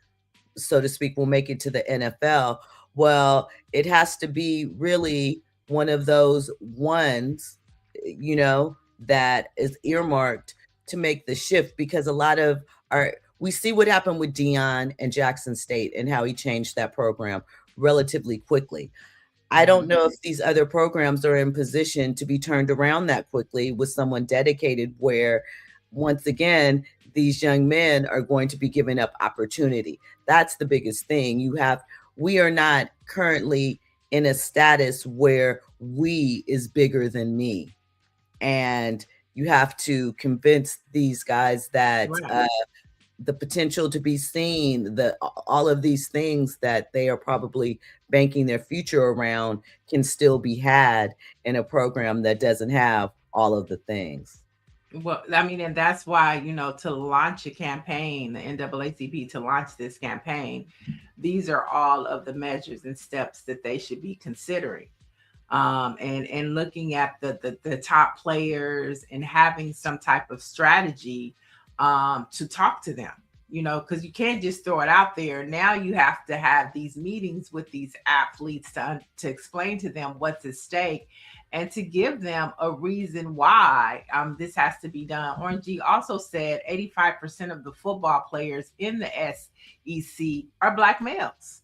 so to speak, will make it to the NFL. Well, it has to be really one of those ones, that is earmarked to make the shift, because a lot of we see what happened with Deion and Jackson State and how he changed that program relatively quickly. I don't know if these other programs are in position to be turned around that quickly with someone dedicated, where once again, these young men are going to be giving up opportunity. That's the biggest thing. We are not currently in a status where we is bigger than me. And you have to convince these guys that the potential to be seen, all of these things that they are probably banking their future around can still be had in a program that doesn't have all of the things. Well, I mean, and that's why, to launch a campaign, the NAACP to launch this campaign, these are all of the measures and steps that they should be considering. And looking at the top players and having some type of strategy to talk to them, because you can't just throw it out there. Now you have to have these meetings with these athletes to explain to them what's at stake and to give them a reason why this has to be done. Orangey also said 85% of the football players in the SEC are Black males.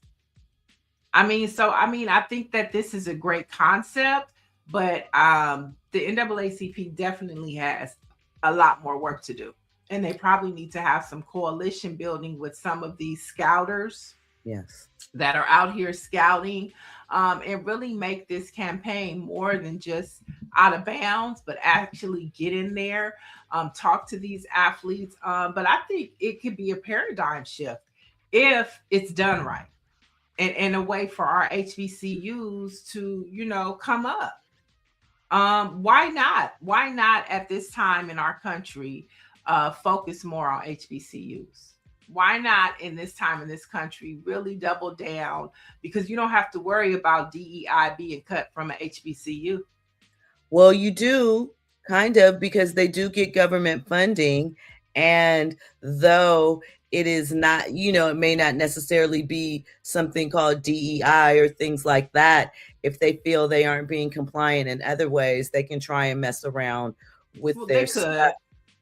I think that this is a great concept, but the NAACP definitely has a lot more work to do. And they probably need to have some coalition building with some of these scouters that are out here scouting, and really make this campaign more than just out of bounds, but actually get in there, talk to these athletes. But I think it could be a paradigm shift if it's done right. And a way for our HBCUs to, come up. Why not? Why not at this time in our country focus more on HBCUs? Why not in this time in this country really double down? Because you don't have to worry about DEI being cut from an HBCU. Well, you do, kind of, because they do get government funding. And though it is not, it may not necessarily be something called DEI or things like that, if they feel they aren't being compliant in other ways, they can try and mess around with their stuff,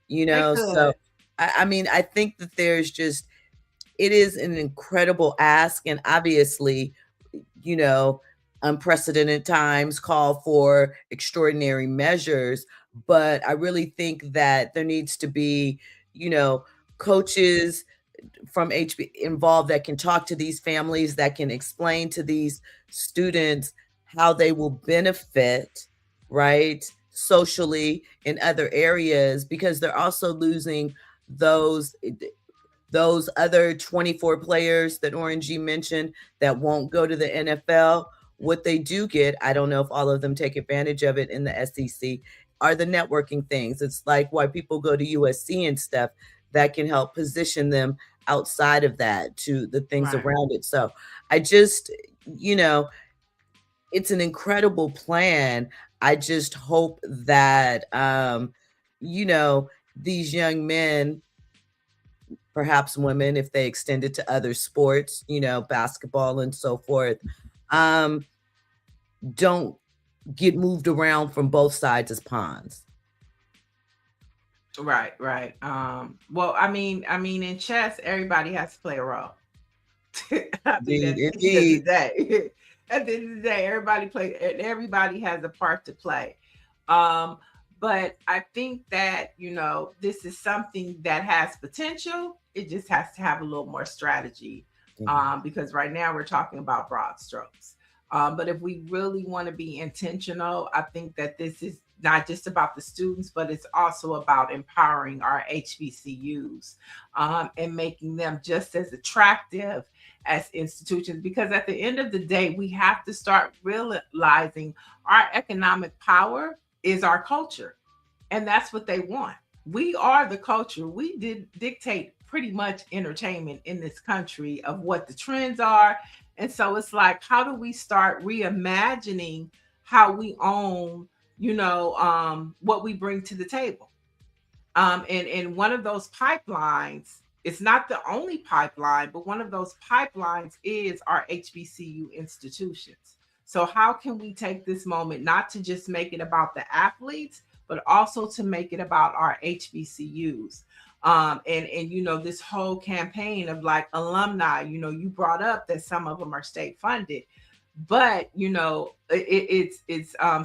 So, I think that there's it is an incredible ask. And obviously, unprecedented times call for extraordinary measures. But I really think that there needs to be, coaches from HB involved that can talk to these families, that can explain to these students how they will benefit, right, socially in other areas, because they're also losing those other 24 players that Orangey mentioned that won't go to the NFL. What they do get, I don't know if all of them take advantage of it in the SEC, are the networking things. It's like why people go to USC and stuff that can help position them outside of that to the things around it. So I just, it's an incredible plan. I just hope that, these young men, perhaps women, if they extend it to other sports, basketball and so forth, don't get moved around from both sides as pawns. Right. Well, in chess, everybody has to play a role. At the end of the day, everybody has a part to play. But I think that, this is something that has potential. It just has to have a little more strategy, because right now we're talking about broad strokes. But if we really want to be intentional, I think that this is not just about the students, but it's also about empowering our HBCUs and making them just as attractive as institutions. Because at the end of the day, we have to start realizing our economic power is our culture. And that's what they want. We are the culture. We dictate pretty much entertainment in this country of what the trends are. And so it's like, how do we start reimagining how we own, what we bring to the table? And one of those pipelines, it's not the only pipeline, but one of those pipelines is our HBCU institutions. So how can we take this moment not to just make it about the athletes, but also to make it about our HBCUs? And this whole campaign of like alumni, you brought up that some of them are state funded, but it's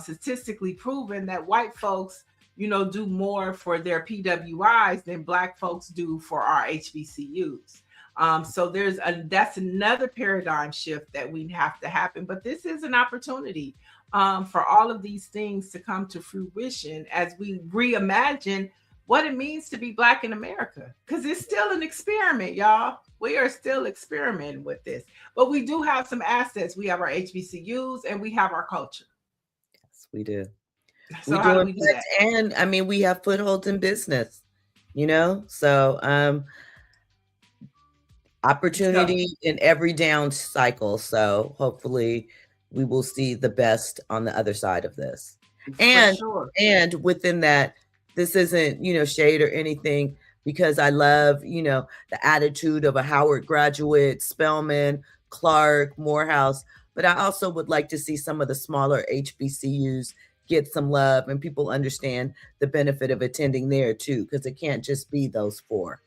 statistically proven that white folks do more for their PWIs than Black folks do for our HBCUs. So that's another paradigm shift that we have to happen. But this is an opportunity for all of these things to come to fruition as we reimagine what it means to be Black in America, because it's still an experiment, y'all. We are still experimenting with this, but we do have some assets. We have our HBCUs and we have our culture. Yes, we do. So how do we do that? And I mean, we have footholds in business, so opportunity in every down cycle. So hopefully we will see the best on the other side of this. And within that, this isn't, shade or anything, because I love, the attitude of a Howard graduate, Spelman, Clark, Morehouse, but I also would like to see some of the smaller HBCUs get some love and people understand the benefit of attending there too, because it can't just be those four.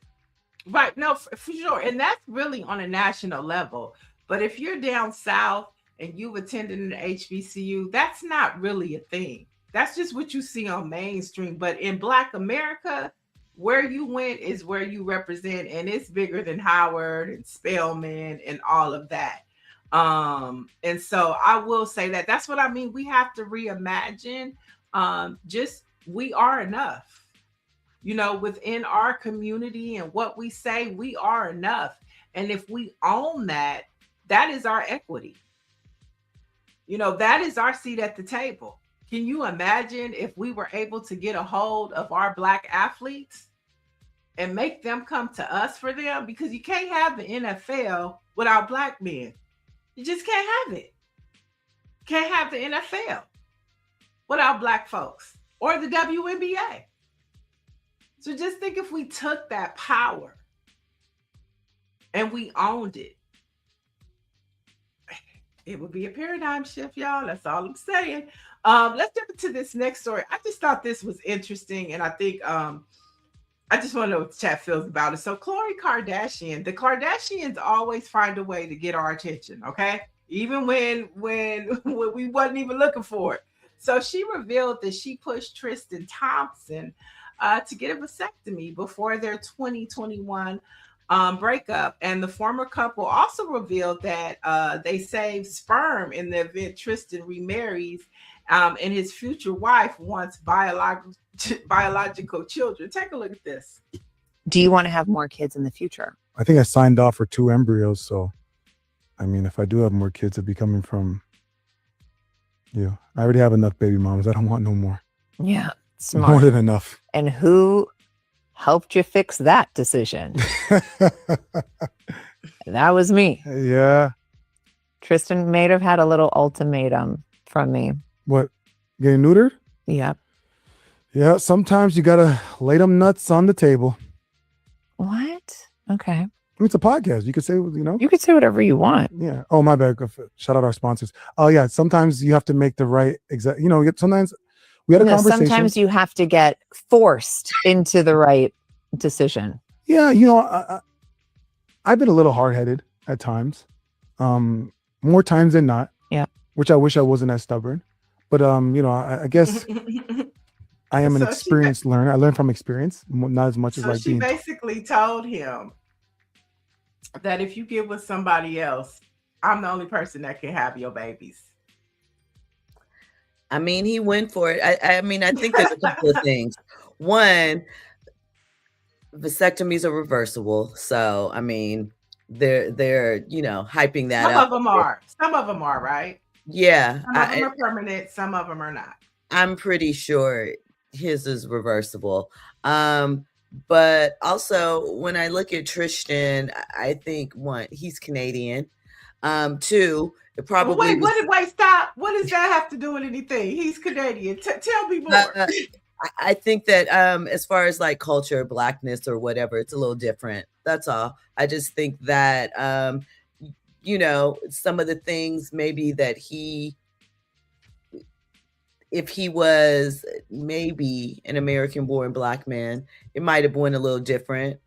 Right. No, for sure. And that's really on a national level. But if you're down south and you've attended an HBCU, that's not really a thing. That's just what you see on mainstream. But in Black America, where you went is where you represent, and it's bigger than Howard and Spelman and all of that. And so I will say that that's what I mean. We have to reimagine we are enough, within our community and what we say, we are enough. And if we own that, that is our equity. That is our seat at the table. Can you imagine if we were able to get a hold of our Black athletes and make them come to us for them? Because you can't have the NFL without Black men. You just can't have it. Can't have the NFL without Black folks or the WNBA. So just think if we took that power and we owned it, it would be a paradigm shift, y'all. That's all I'm saying. Let's jump into this next story. I just thought this was interesting, and I think I just want to know what the chat feels about it. So Khloe Kardashian, the Kardashians always find a way to get our attention, okay? Even when we wasn't even looking for it. So she revealed that she pushed Tristan Thompson to get a vasectomy before their 2021 breakup. And the former couple also revealed that they saved sperm in the event Tristan remarries, and his future wife wants biological children. Take a look at this. Do you want to have more kids in the future? I think I signed off for 2 embryos. So, I mean, if I do have more kids, it'd be coming from you. I already have enough baby mamas. I don't want no more. Yeah, smart. More than enough. And who helped you fix that decision? That was me. Yeah. Tristan may have had a little ultimatum from me. What? Getting neutered? Yeah. Yeah, sometimes you gotta lay them nuts on the table. What? Okay. I mean, it's a podcast. You could say, You could say whatever you want. Yeah. Oh, my bad. Shout out our sponsors. Oh, yeah. Sometimes you have to make the right exact. Sometimes we had a conversation. Sometimes you have to get forced into the right decision. Yeah. I've been a little hard-headed at times, more times than not. Yeah. Which I wish I wasn't as stubborn. But I guess I am an experienced learner. I learn from experience, not as much as so like she being. Basically told him that if you get with somebody else, I'm the only person that can have your babies. I mean, he went for it. I mean, I think there's a couple of things. One, vasectomies are reversible. So, I mean, they're hyping that Some up. of them are. Some of them are, right? Yeah. Some of them are permanent. Some of them are not. I'm pretty sure his is reversible. But also when I look at Tristan, I think one, he's Canadian. Two, it probably Wait, stop. What does that have to do with anything? He's Canadian. Tell me more. I think that as far as like culture, blackness or whatever, it's a little different. That's all. I just think that some of the things maybe that if he was maybe an American born black man, it might have been a little different.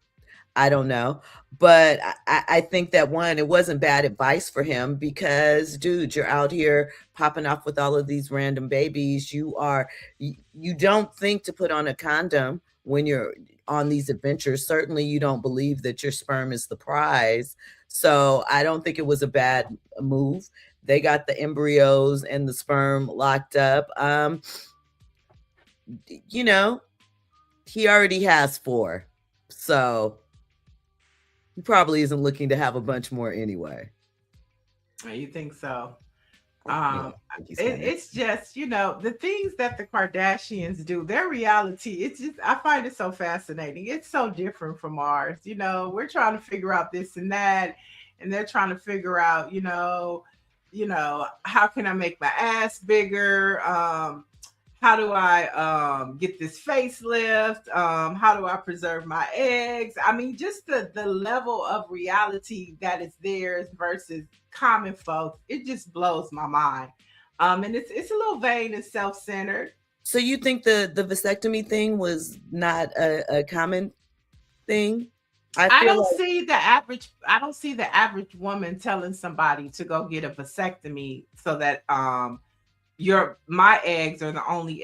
I don't know. But I think that one, it wasn't bad advice for him because, dude, you're out here popping off with all of these random babies. You don't think to put on a condom when you're on these adventures. Certainly you don't believe that your sperm is the prize. So I don't think it was a bad move. They got the embryos and the sperm locked up. He already has 4. So he probably isn't looking to have a bunch more anyway. You think so? It's just, the things that the Kardashians do, their reality, I find it so fascinating. It's so different from ours. We're trying to figure out this and that, and they're trying to figure out, how can I make my ass bigger? How do I get this facelift? How do I preserve my eggs? I mean, just the level of reality that is theirs versus common folks, it just blows my mind. And it's a little vain and self-centered. So you think the vasectomy thing was not a common thing? I don't see the average woman telling somebody to go get a vasectomy so that my eggs are the only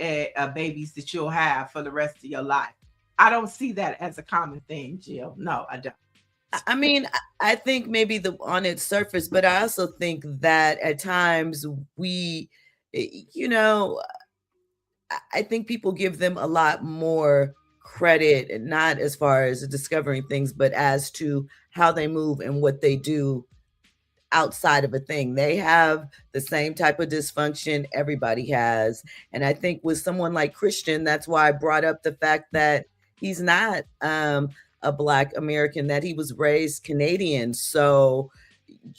babies that you'll have for the rest of your life. I don't see that as a common thing, Jill. No, I don't. I mean, I think maybe on its surface, but I also think that at times I think people give them a lot more credit, not as far as discovering things, but as to how they move and what they do outside of a thing. They have the same type of dysfunction everybody has. And I think with someone like Christian, that's why I brought up the fact that he's not a Black American, that he was raised Canadian. So,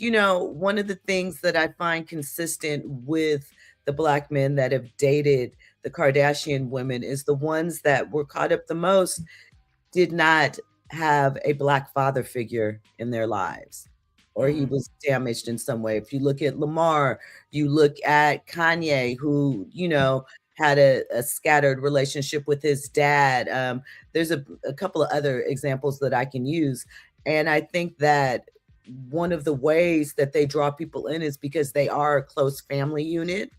one of the things that I find consistent with the Black men that have dated the Kardashian women is the ones that were caught up the most did not have a Black father figure in their lives, or he was damaged in some way. If you look at Lamar, you look at Kanye, who, had a scattered relationship with his dad. There's a couple of other examples that I can use. And I think that one of the ways that they draw people in is because they are a close family unit,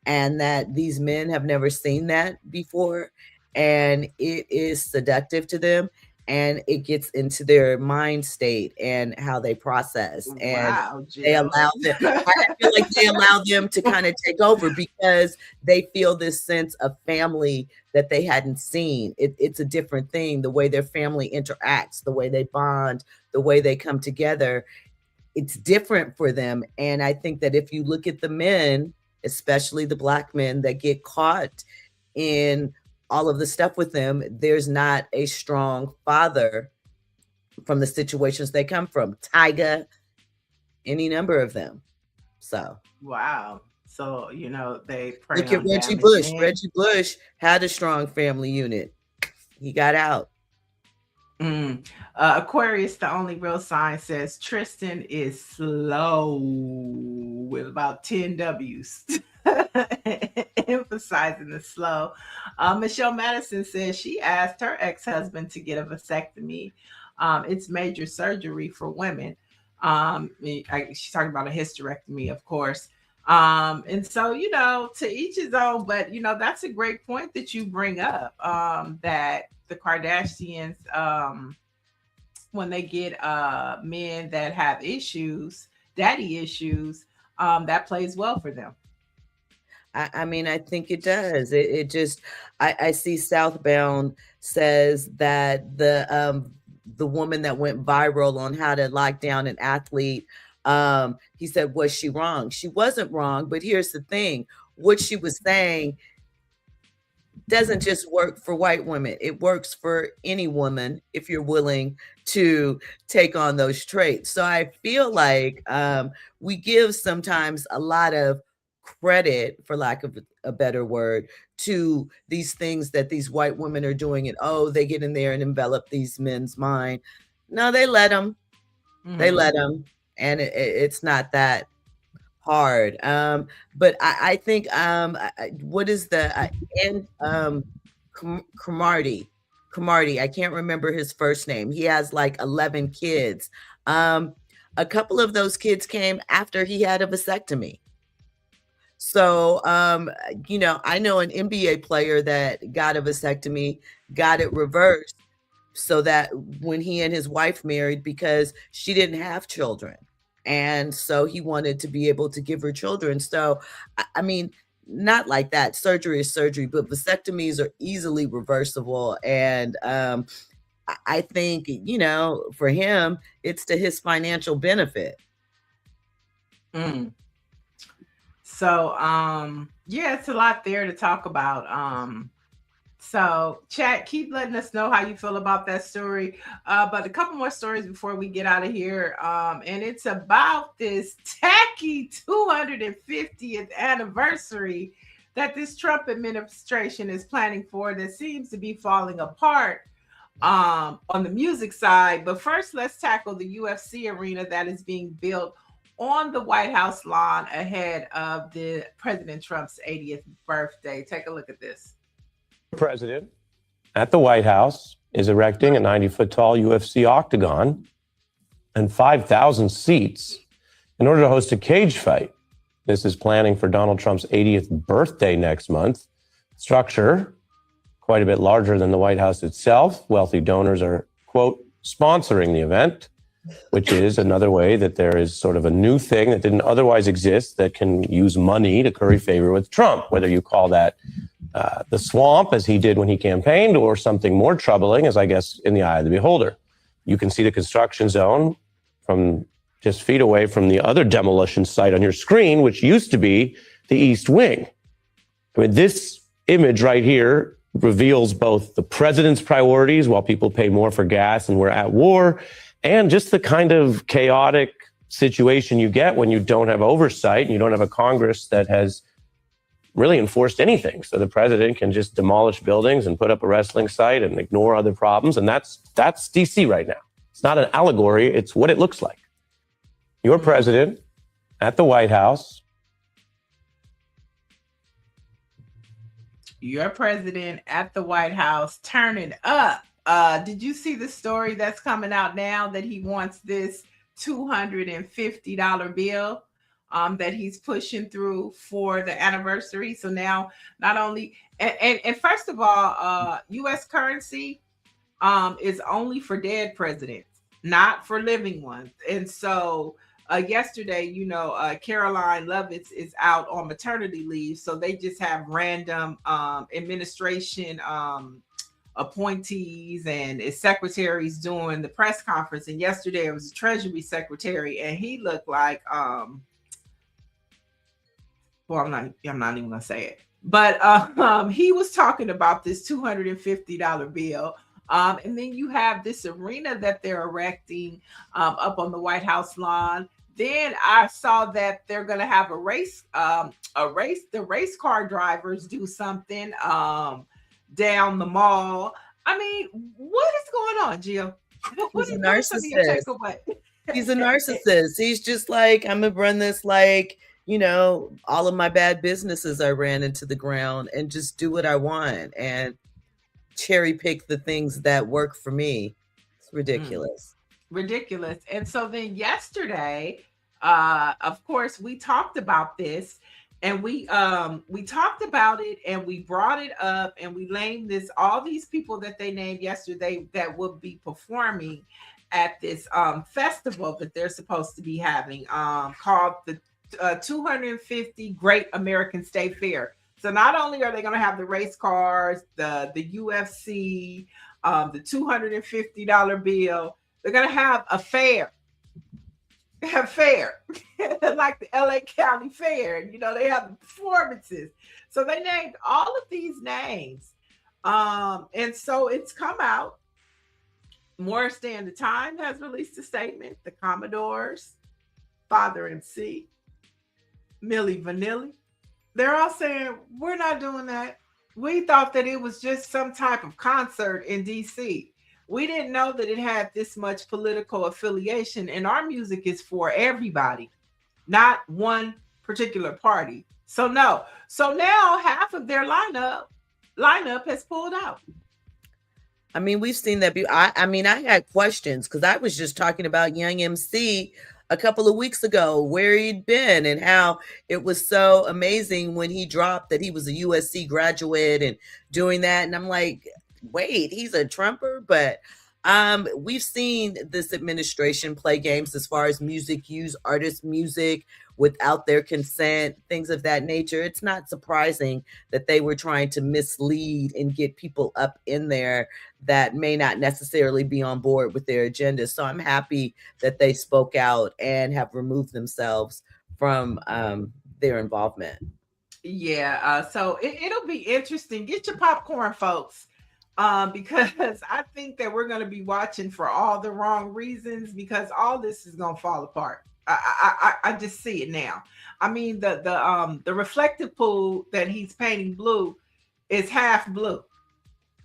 and that these men have never seen that before. And it is seductive to them. And it gets into their mind state and how they process. And they allow them, I feel like they allow them to kind of take over because they feel this sense of family that they hadn't seen. It's a different thing, the way their family interacts, the way they bond, the way they come together. It's different for them. And I think that if you look at the men, especially the Black men that get caught in all of the stuff with them, there's not a strong father from the situations they come from. Tyga, any number of them. So wow. So they look at Reggie Bush. Reggie Bush had a strong family unit. He got out. Aquarius, the only real sign, says Tristan is slow with about 10 W's. Emphasizing the slow. Michelle Madison says she asked her ex-husband to get a vasectomy. It's major surgery for women. She's talking about a hysterectomy, of course. And so, to each his own, but that's a great point that you bring up, that the Kardashians, when they get men that have issues, daddy issues, that plays well for them. I mean, I think it does. It just, I see Southbound says that the woman that went viral on how to lock down an athlete, he said, was she wrong? She wasn't wrong, but here's the thing. What she was saying doesn't just work for white women. It works for any woman if you're willing to take on those traits. So I feel like we give sometimes a lot of credit, for lack of a better word, to these things that these white women are doing, and oh, they get in there and envelop these men's mind. No, they let them. They let them, and it's not that hard. But I think what is the Cromartie? I can't remember his first name. He has like 11 kids. A couple of those kids came after he had a vasectomy. So, you know, I know an NBA player that got a vasectomy, got it reversed so that when he and his wife married, because she didn't have children. And so he wanted to be able to give her children. So, I mean, not like that. Surgery is surgery, but vasectomies are easily reversible. And I think, you know, for him, it's to his financial benefit. So, yeah, it's a lot there to talk about. So chat, keep letting us know how you feel about that story. But a couple more stories before we get out of here. And it's about this tacky 250th anniversary that this Trump administration is planning for that seems to be falling apart on the music side. But first, let's tackle the UFC arena that is being built on the White House lawn ahead of the President Trump's 80th birthday. Take a look at this. The president at the White House is erecting a 90-foot tall UFC octagon and 5,000 seats in order to host a cage fight. This is planning for Donald Trump's 80th birthday next month. Structure quite a bit larger than the White House itself. Wealthy donors are, quote, sponsoring the event, which is another way that there is sort of a new thing that didn't otherwise exist that can use money to curry favor with Trump, whether you call that the swamp, as he did when he campaigned, or something more troubling, as I guess in the eye of the beholder. You can see the construction zone from just feet away from the other demolition site on your screen, which used to be the East Wing. I mean, this image right here reveals both the president's priorities while people pay more for gas and we're at war, and just the kind of chaotic situation you get when you don't have oversight and you don't have a Congress that has really enforced anything. So the president can just demolish buildings and put up a wrestling site and ignore other problems. And that's DC right now. It's not an allegory. It's what it looks like. Your president at the White House. Your president at the White House turning up. Did you see the story that's coming out now that he wants this $250 bill that he's pushing through for the anniversary? So now not only, and first of all, U.S. currency is only for dead presidents, not for living ones. And so yesterday, you know, Caroline Lovitz is out on maternity leave. So they just have random administration appointees and his secretaries doing the press conference. And yesterday it was a Treasury secretary, and he looked like well, I'm not even gonna say it, but he was talking about this $250 bill. And then you have this arena that they're erecting up on the White House lawn. Then I saw that they're gonna have a race. The race car drivers do something down the mall. I mean, what is going on, Jill? He's a narcissist. He's a narcissist. He's just like, I'm gonna run this like, you know, all of my bad businesses I ran into the ground and just do what I want and cherry pick the things that work for me. It's ridiculous. Ridiculous. And so then yesterday, of course, we talked about this. And we talked about it and we brought it up and we named all these people that they named yesterday that would be performing. at this festival that they're supposed to be having called the 250 Great American State Fair. So not only are they going to have the race cars, the UFC, the $250 bill, they're going to have a fair. Like the LA County Fair. You know, they have the performances. So they named all of these names. And so it's come out. Morris Day and the Time has released a statement. The Commodores, Father MC, Milli Vanilli, they're all saying, we're not doing that. We thought that it was just some type of concert in DC. We didn't know that it had this much political affiliation, and our music is for everybody, not one particular party. So no. So now half of their lineup has pulled out. I mean, we've seen that. I mean, I had questions because I was just talking about Young MC a couple of weeks ago, where he'd been and how it was so amazing when he dropped that he was a USC graduate and doing that. And I'm like, wait, he's a Trumper? But we've seen this administration play games as far as music use artist music without their consent, things of that nature. It's not surprising that they were trying to mislead and get people up in there that may not necessarily be on board with their agenda. So I'm happy that they spoke out and have removed themselves from their involvement. Yeah, so it'll be interesting. Get your popcorn, folks, because I think that we're going to be watching for all the wrong reasons, because all this is going to fall apart. I just see it now. I mean, the reflective pool that he's painting blue is half blue.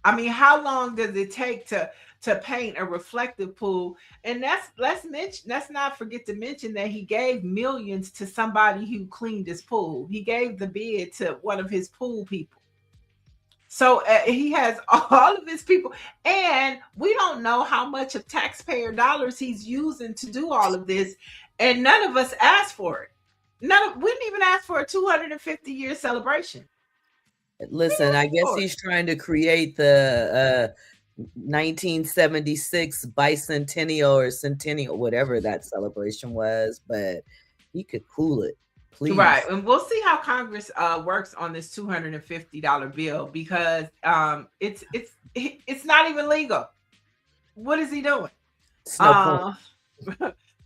I mean, how long does it take to paint a reflective pool? And let's not forget to mention that he gave millions to somebody who cleaned his pool. He gave the bid to one of his pool people. So he has all of his people, and we don't know how much of taxpayer dollars he's using to do all of this. And none of us asked for it. We didn't even ask for a 250-year celebration. Listen, I guess he's trying to create the 1976 bicentennial or centennial, whatever that celebration was, but he could cool it, please. Right, and we'll see how Congress works on this $250 bill, because it's not even legal. What is he doing?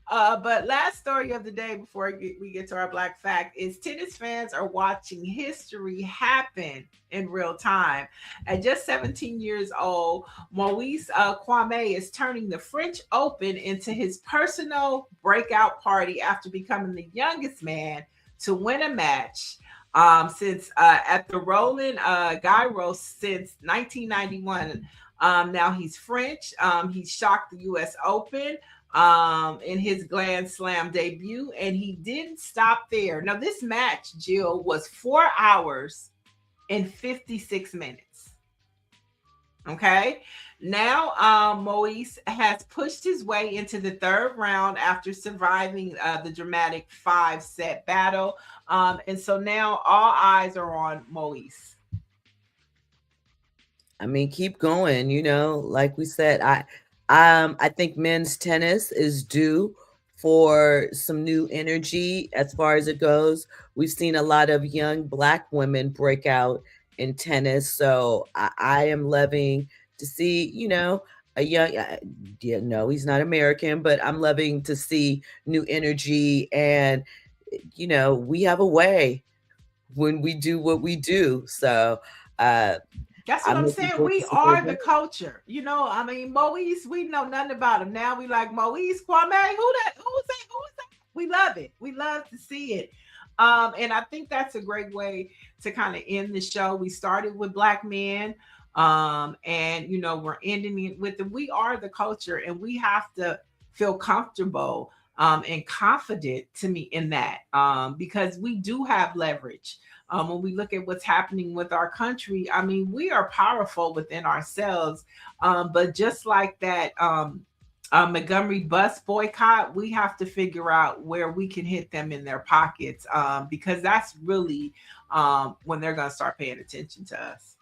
But last story of the day before we get to our Black Fact is tennis fans are watching history happen in real time. At just 17 years old, Maurice Kwame is turning the French Open into his personal breakout party after becoming the youngest man to win a match since at the Roland Garros since 1991. Now he's French. He shocked the U.S. Open in his Grand Slam debut, and he didn't stop there. Now, this match, Jill, was 4 hours and 56 minutes. Okay. Now, Maurice has pushed his way into the third round after surviving the dramatic 5-set battle. And so now all eyes are on Maurice. I mean, keep going. You know, like we said, I think men's tennis is due for some new energy as far as it goes. We've seen a lot of young Black women break out in tennis. So I am loving to see, you know, a young, no, he's not American, but I'm loving to see new energy. And, you know, we have a way when we do what we do. So, that's what I'm saying. We are the culture. You know, I mean, Maurice, we know nothing about him. Now we like Maurice Kwame. Who's that? We love it. We love to see it. And I think that's a great way to kind of end the show. We started with Black men. And, you know, we're ending it with we are the culture, and we have to feel comfortable and confident to me in that because we do have leverage. When we look at what's happening with our country, I mean, we are powerful within ourselves. But just like that Montgomery bus boycott, we have to figure out where we can hit them in their pockets because that's really when they're going to start paying attention to us.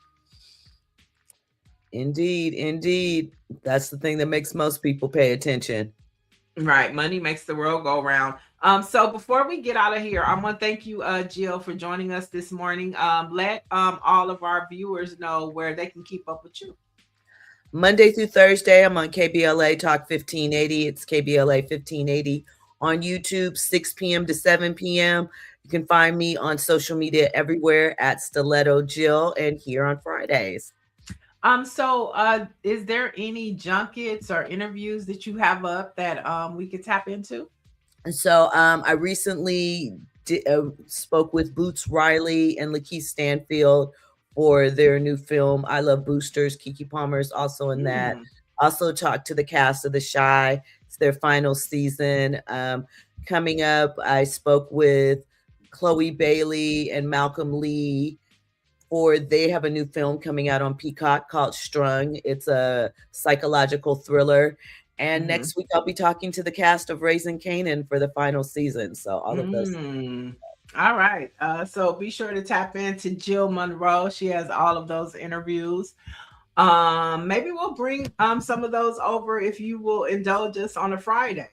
Indeed, indeed. That's the thing that makes most people pay attention. Right. Money makes the world go round. So before we get out of here, I want to thank you, Jill, for joining us this morning. Let all of our viewers know where they can keep up with you. Monday through Thursday, I'm on KBLA Talk 1580. It's KBLA 1580 on YouTube, 6 p.m. to 7 p.m. You can find me on social media everywhere at Stiletto Jill, and here on Fridays. So is there any junkets or interviews that you have up that we could tap into? And so I recently spoke with Boots Riley and Lakeith Stanfield for their new film, I Love Boosters. Keke Palmer is also in that. Also talked to the cast of The Chi. It's their final season. Coming up, I spoke with Chloe Bailey and Malcolm Lee. They have a new film coming out on Peacock called Strung. It's a psychological thriller. And next week, I'll be talking to the cast of Raising Kanan for the final season. So all of those. All right. So be sure to tap into Jill Monroe. She has all of those interviews. Maybe we'll bring some of those over if you will indulge us on a Friday.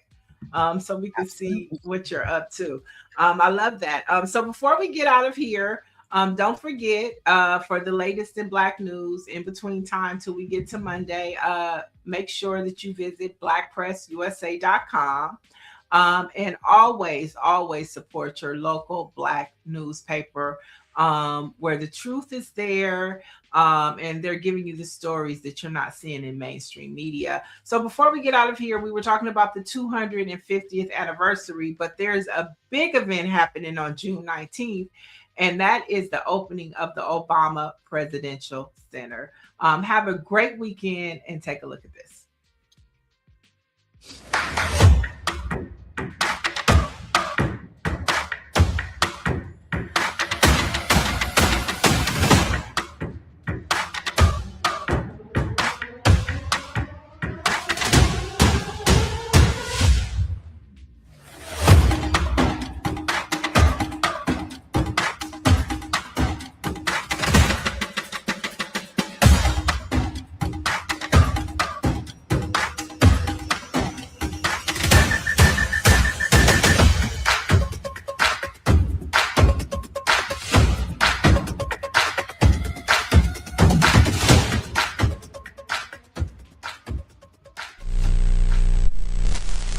So we can see what you're up to. I love that. So before we get out of here, don't forget for the latest in Black news in between time till we get to Monday, make sure that you visit blackpressusa.com. And always support your local Black newspaper where the truth is there and they're giving you the stories that you're not seeing in mainstream media. So before we get out of here, we were talking about the 250th anniversary, but there's a big event happening on June 19th. And that is the opening of the Obama Presidential Center. Have a great weekend and take a look at this.